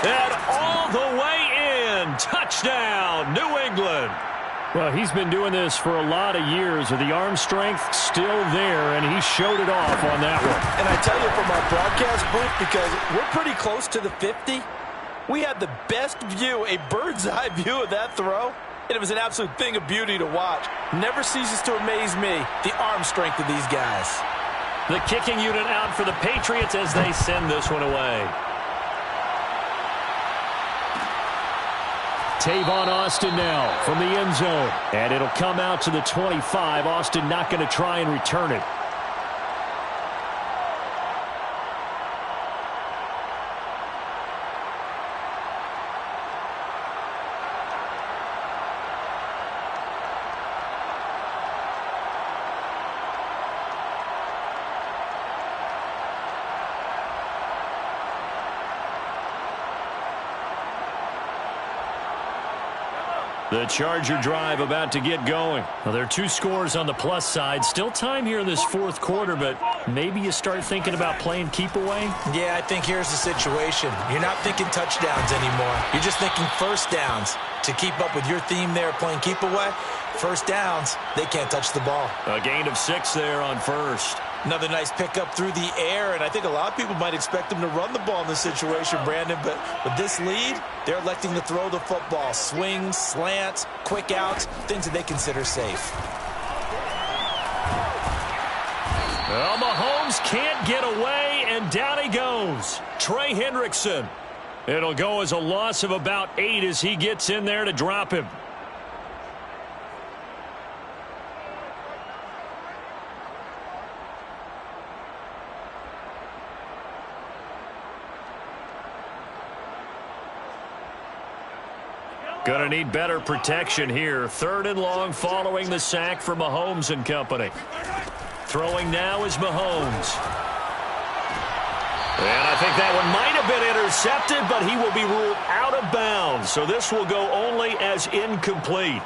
And all the way in. Touchdown, New England. Well, he's been doing this for a lot of years with the arm strength still there, and he showed it off on that one. And I tell you from our broadcast booth, because we're pretty close to the 50, we had the best view, a bird's eye view of that throw, and it was an absolute thing of beauty to watch. Never ceases to amaze me, the arm strength of these guys. The kicking unit out for the Patriots as they send this one away. Tavon Austin now from the end zone. And it'll come out to the 25. Austin not going to try and return it. The Charger drive about to get going. Well, there are 2 scores on the plus side. Still time here in this fourth quarter, but maybe you start thinking about playing keep away? Yeah, I think here's the situation. You're not thinking touchdowns anymore. You're just thinking first downs. To keep up with your theme there, playing keep away, first downs, they can't touch the ball. A gain of 6 there on first. Another nice pickup through the air, and I think a lot of people might expect them to run the ball in this situation, Brandon, but with this lead, they're electing to throw the football. Swings, slants, quick outs, things that they consider safe. Well, Mahomes can't get away, and down he goes. Trey Hendrickson. It'll go as a loss of about 8 as he gets in there to drop him. Gonna need better protection here. 3rd and long following the sack for Mahomes and company. Throwing now is Mahomes. And I think that one might have been intercepted, but he will be ruled out of bounds. So this will go only as incomplete.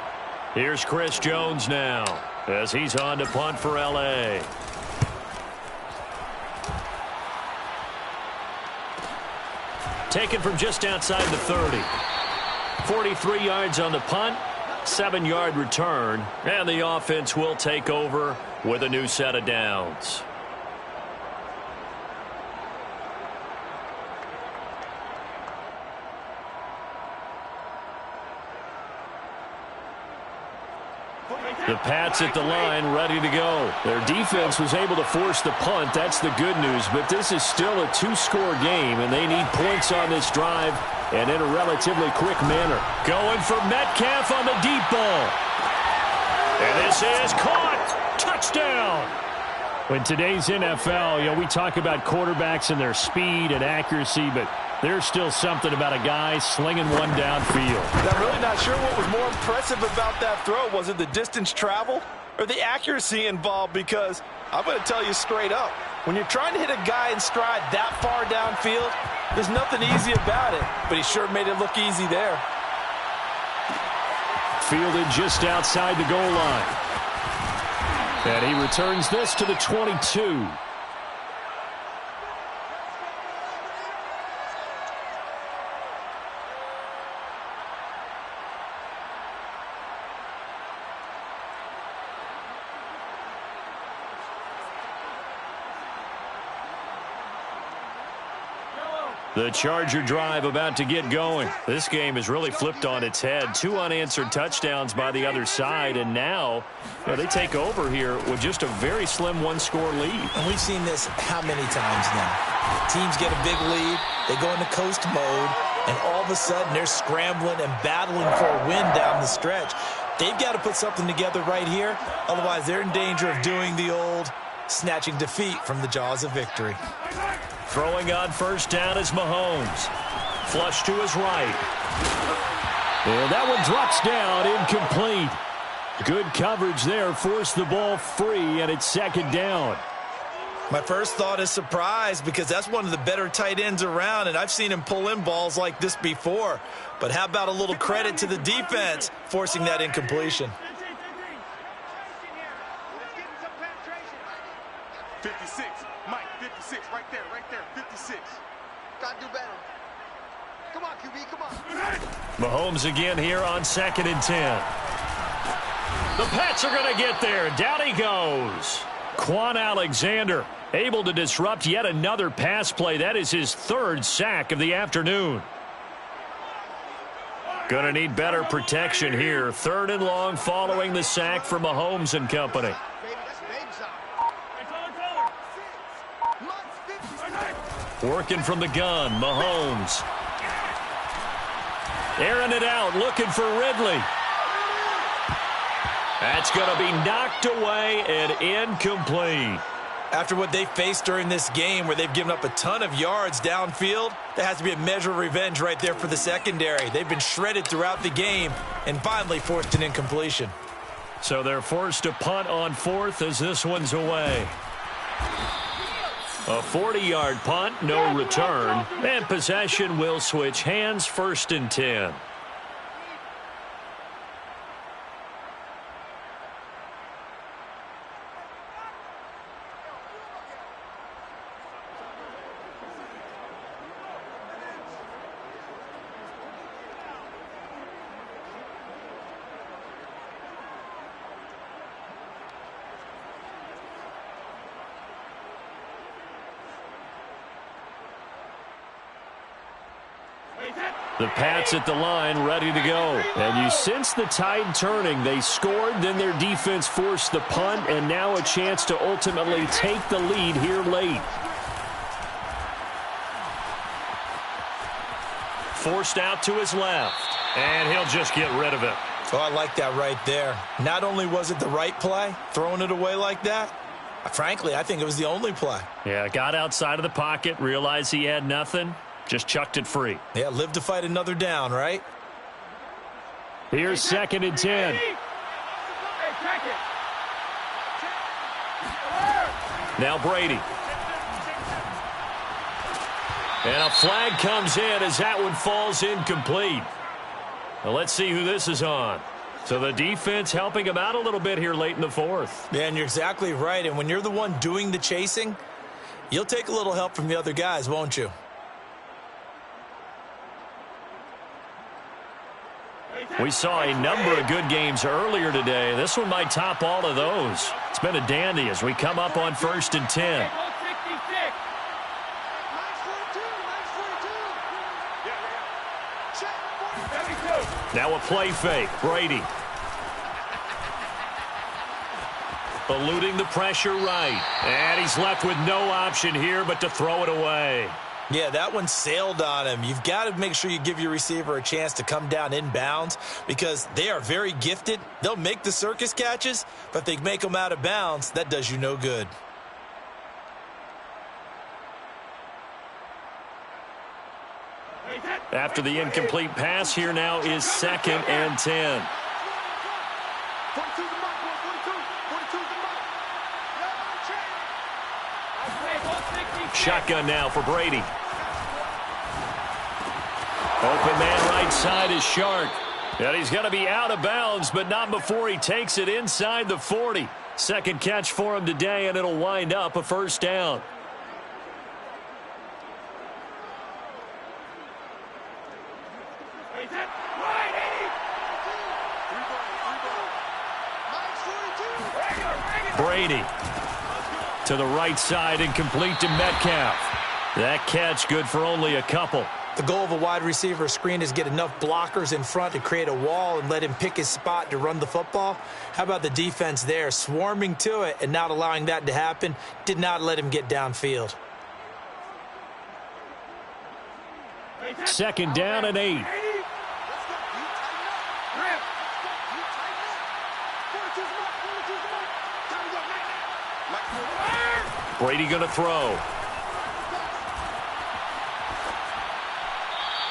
Here's Chris Jones now as he's on to punt for L.A. Taken from just outside the 30. 43 yards on the punt, 7-yard return, and the offense will take over with a new set of downs. The Pats at the line, ready to go. Their defense was able to force the punt. That's the good news. But this is still a two-score game, and they need points on this drive and in a relatively quick manner. Going for Metcalf on the deep ball. And this is caught. Touchdown. In today's NFL, we talk about quarterbacks and their speed and accuracy, but there's still something about a guy slinging one downfield. I'm really not sure what was more impressive about that throw. Was it the distance travel or the accuracy involved? Because I'm going to tell you straight up, when you're trying to hit a guy in stride that far downfield, there's nothing easy about it. But he sure made it look easy there. Fielded just outside the goal line. And he returns this to the 22. The Charger drive about to get going. This game is really flipped on its head. 2 unanswered touchdowns by the other side, and now they take over here with just a very slim one-score lead. And we've seen this how many times now? Teams get a big lead, they go into coast mode, and all of a sudden they're scrambling and battling for a win down the stretch. They've got to put something together right here, otherwise they're in danger of doing the old snatching defeat from the jaws of victory. Throwing on first down is Mahomes. Flush to his right. And that one drops down, incomplete. Good coverage there, forced the ball free, and it's second down. My first thought is surprise, because that's one of the better tight ends around, and I've seen him pull in balls like this before. But how about a little credit to the defense forcing that incompletion? 56. Mike, 56. Right there. 56. Gotta do better. Come on, QB, come on. Mahomes again here on 2nd and 10. The Pats are going to get there. Down he goes. Quan Alexander able to disrupt yet another pass play. That is his 3rd sack of the afternoon. Going to need better protection here. 3rd and long following the sack for Mahomes and company. Working from the gun, Mahomes. Airing it out, looking for Ridley. That's going to be knocked away and incomplete. After what they faced during this game, where they've given up a ton of yards downfield, there has to be a measure of revenge right there for the secondary. They've been shredded throughout the game and finally forced an incompletion. So they're forced to punt on 4th as this one's away. A 40-yard punt, no return, and possession will switch hands, 1st and 10. The Pats at the line, ready to go. And you sense the tide turning. They scored, then their defense forced the punt, and now a chance to ultimately take the lead here late. Forced out to his left, and he'll just get rid of it. Oh, I like that right there. Not only was it the right play, throwing it away like that, frankly, I think it was the only play. Yeah, got outside of the pocket, realized he had nothing. Just chucked it free. Yeah, live to fight another down, right? Here's 2nd and 10. Now Brady. And a flag comes in as that one falls incomplete. Now let's see who this is on. So the defense helping him out a little bit here late in the 4th. Yeah, and you're exactly right. And when you're the one doing the chasing, you'll take a little help from the other guys, won't you? We saw a number of good games earlier today. This one might top all of those. It's been a dandy as we come up on 1st and 10. Now a play fake. Brady. Eluding the pressure right. And he's left with no option here but to throw it away. Yeah, that one sailed on him. You've got to make sure you give your receiver a chance to come down inbounds because they are very gifted. They'll make the circus catches, but if they make them out of bounds, that does you no good. After the incomplete pass, here now is 2nd and 10. 42's the mark, 42's the mark. Shotgun now for Brady. Open man right side is Shark. And he's going to be out of bounds, but not before he takes it inside the 40. Second catch for him today, and it'll wind up a first down. Brady to the right side and complete to Metcalf. That catch good for only a couple. The goal of a wide receiver screen is get enough blockers in front to create a wall and let him pick his spot to run the football. How about the defense there, swarming to it and not allowing that to happen? Did not let him get downfield. 2nd down and 8. Brady going to throw.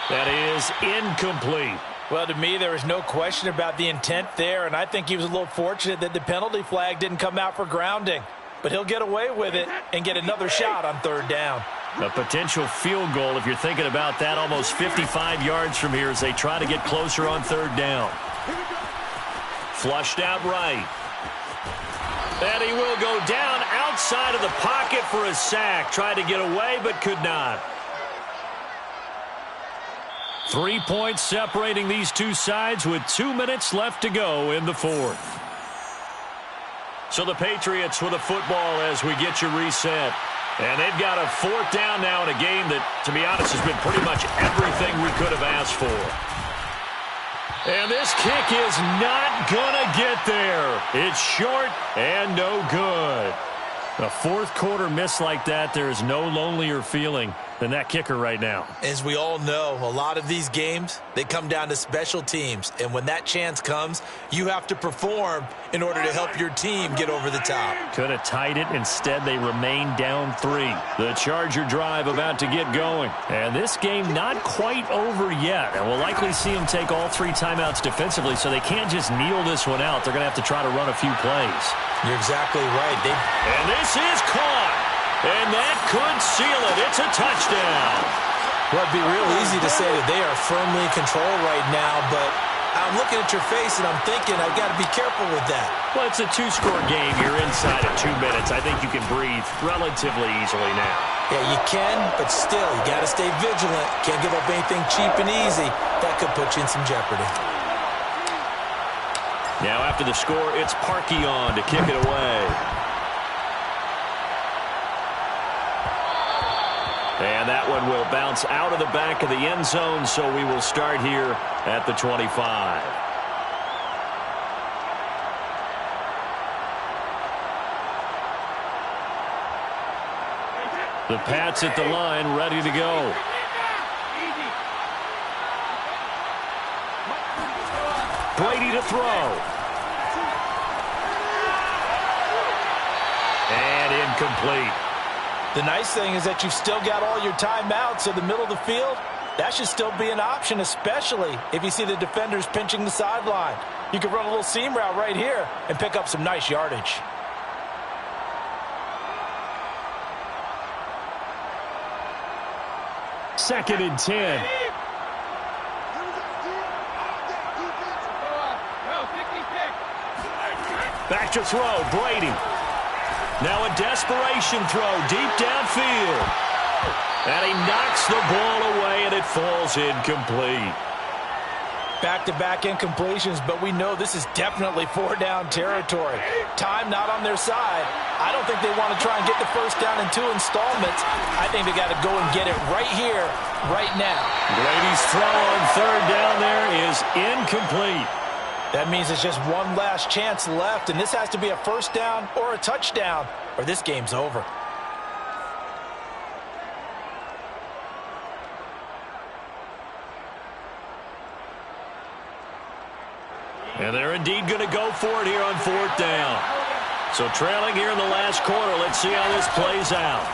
That is incomplete. Well, to me, there was no question about the intent there, and I think he was a little fortunate that the penalty flag didn't come out for grounding. But he'll get away with it and get another shot on 3rd down. A potential field goal, if you're thinking about that, almost 55 yards from here as they try to get closer on 3rd down. Flushed out right. And he will go down outside of the pocket for a sack. Tried to get away, but could not. 3 points separating these two sides with 2 minutes left to go in the 4th. So the Patriots with a football as we get you reset. And they've got a 4th down now in a game that, to be honest, has been pretty much everything we could have asked for. And this kick is not going to get there. It's short and no good. A 4th quarter miss like that, there is no lonelier feeling than that kicker right now. As we all know, a lot of these games, they come down to special teams. And when that chance comes, you have to perform in order to help your team get over the top. Could have tied it. Instead, they remain down 3. The Charger drive about to get going. And this game not quite over yet. And we'll likely see them take all 3 timeouts defensively, so they can't just kneel this one out. They're going to have to try to run a few plays. You're exactly right. And this is caught. And that could seal it. It's a touchdown. Well, it'd be real easy to say that they are firmly in control right now, but I'm looking at your face and I'm thinking I've got to be careful with that. Well, it's a 2-score game. You're inside of 2 minutes. I think you can breathe relatively easily now. Yeah, you can, but still, you got to stay vigilant. Can't give up anything cheap and easy. That could put you in some jeopardy. Now after the score, it's Parkey on to kick it away. And that one will bounce out of the back of the end zone, so we will start here at the 25. The Pats at the line, ready to go. Brady to throw. And incomplete. The nice thing is that you've still got all your timeouts, so the middle of the field, that should still be an option, especially if you see the defenders pinching the sideline. You can run a little seam route right here and pick up some nice yardage. Second and 10. Back to throw, Brady. Now a desperation throw deep downfield. And he knocks the ball away, and it falls incomplete. Back-to-back incompletions, but we know this is definitely 4-down territory. Time not on their side. I don't think they want to try and get the first down in 2 installments. I think they got to go and get it right here, right now. Brady's throw on 3rd down there is incomplete. That means it's just one last chance left, and this has to be a first down or a touchdown, or this game's over. And they're indeed going to go for it here on 4th down. So trailing here in the last quarter. Let's see how this plays out.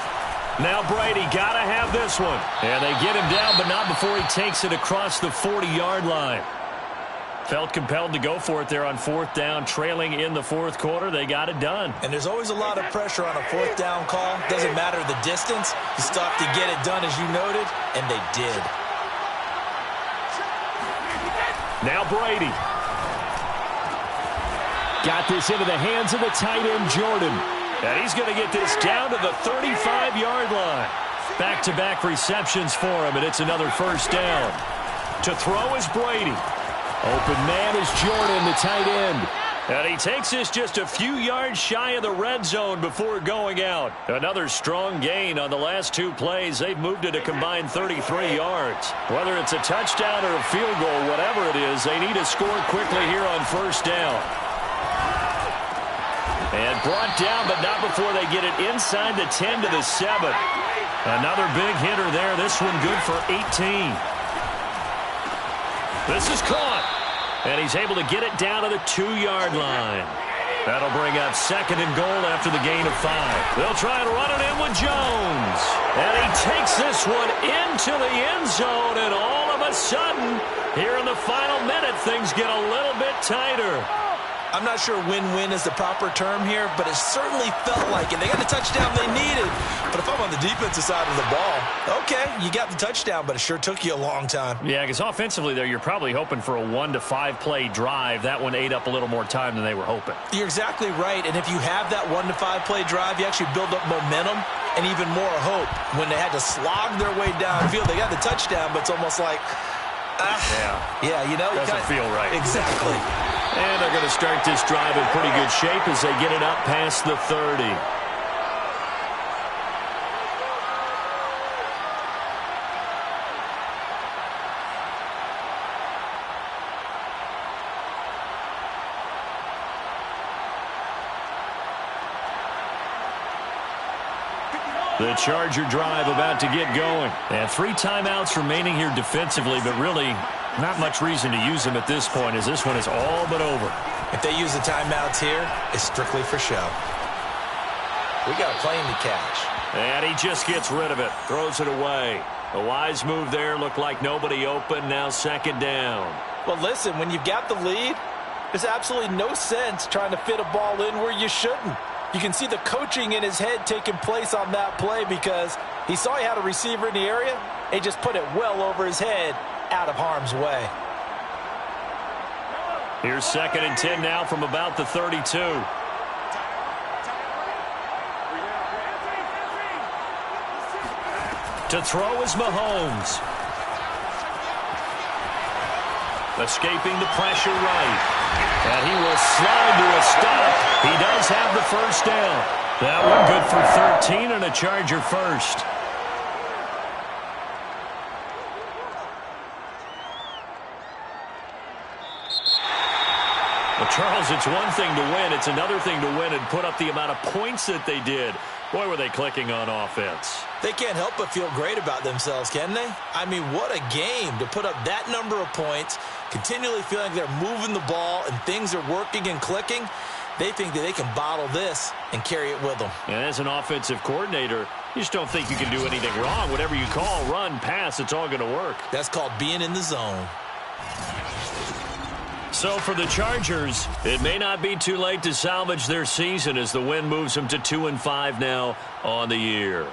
Now Brady got to have this one. And they get him down, but not before he takes it across the 40-yard line. Felt compelled to go for it there on 4th down, trailing in the 4th quarter. They got it done. And there's always a lot of pressure on a 4th down call. Doesn't matter the distance. You still have to get it done, as you noted, and they did. Now Brady. Got this into the hands of the tight end, Jordan. And he's going to get this down to the 35-yard line. Back-to-back receptions for him, and it's another first down. To throw is Brady. Open man is Jordan, the tight end. And he takes this just a few yards shy of the red zone before going out. Another strong gain on the last 2 plays. They've moved it a combined 33 yards. Whether it's a touchdown or a field goal, whatever it is, they need to score quickly here on first down. And brought down, but not before they get it inside the 10 to the 7. Another big hitter there. This one good for 18. This is caught. And he's able to get it down to the 2-yard line. That'll bring up 2nd and goal after the gain of 5. They'll try and run it in with Jones. And he takes this one into the end zone. And all of a sudden, here in the final minute, things get a little bit tighter. I'm not sure win-win is the proper term here, but it certainly felt like it. They got the touchdown they needed. But if I'm on the defensive side of the ball, okay, you got the touchdown, but it sure took you a long time. Yeah, because offensively there, you're probably hoping for a 1 to 5 play drive. That one ate up a little more time than they were hoping. You're exactly right, and if you have that 1 to 5 play drive, you actually build up momentum and even more hope. When they had to slog their way downfield, they got the touchdown, but it's almost like, yeah, you know. Doesn't feel right. Exactly. And they're going to start this drive in pretty good shape as they get it up past the 30. The Charger drive about to get going. And 3 timeouts remaining here defensively, but really not much reason to use them at this point as this one is all but over. If they use the timeouts here, it's strictly for show. We got a plane to catch. And he just gets rid of it, throws it away. A wise move there, looked like nobody open, now 2nd down. Well, listen, when you've got the lead, there's absolutely no sense trying to fit a ball in where you shouldn't. You can see the coaching in his head taking place on that play because he saw he had a receiver in the area and he just put it well over his head out of harm's way. Here's 2nd and 10 now from about the 32. To throw is Mahomes. Escaping the pressure right. And he will slide to a stop. He does have the first down. That one good for 13 and a Charger first. Well, Charles, it's one thing to win. It's another thing to win and put up the amount of points that they did. Boy, were they clicking on offense. They can't help but feel great about themselves, can they? I mean, what a game to put up that number of points, continually feeling like they're moving the ball and things are working and clicking. They think that they can bottle this and carry it with them. And as an offensive coordinator, you just don't think you can do anything wrong. Whatever you call, run, pass, it's all going to work. That's called being in the zone. So for the Chargers, it may not be too late to salvage their season as the win moves them to 2-5 now on the year.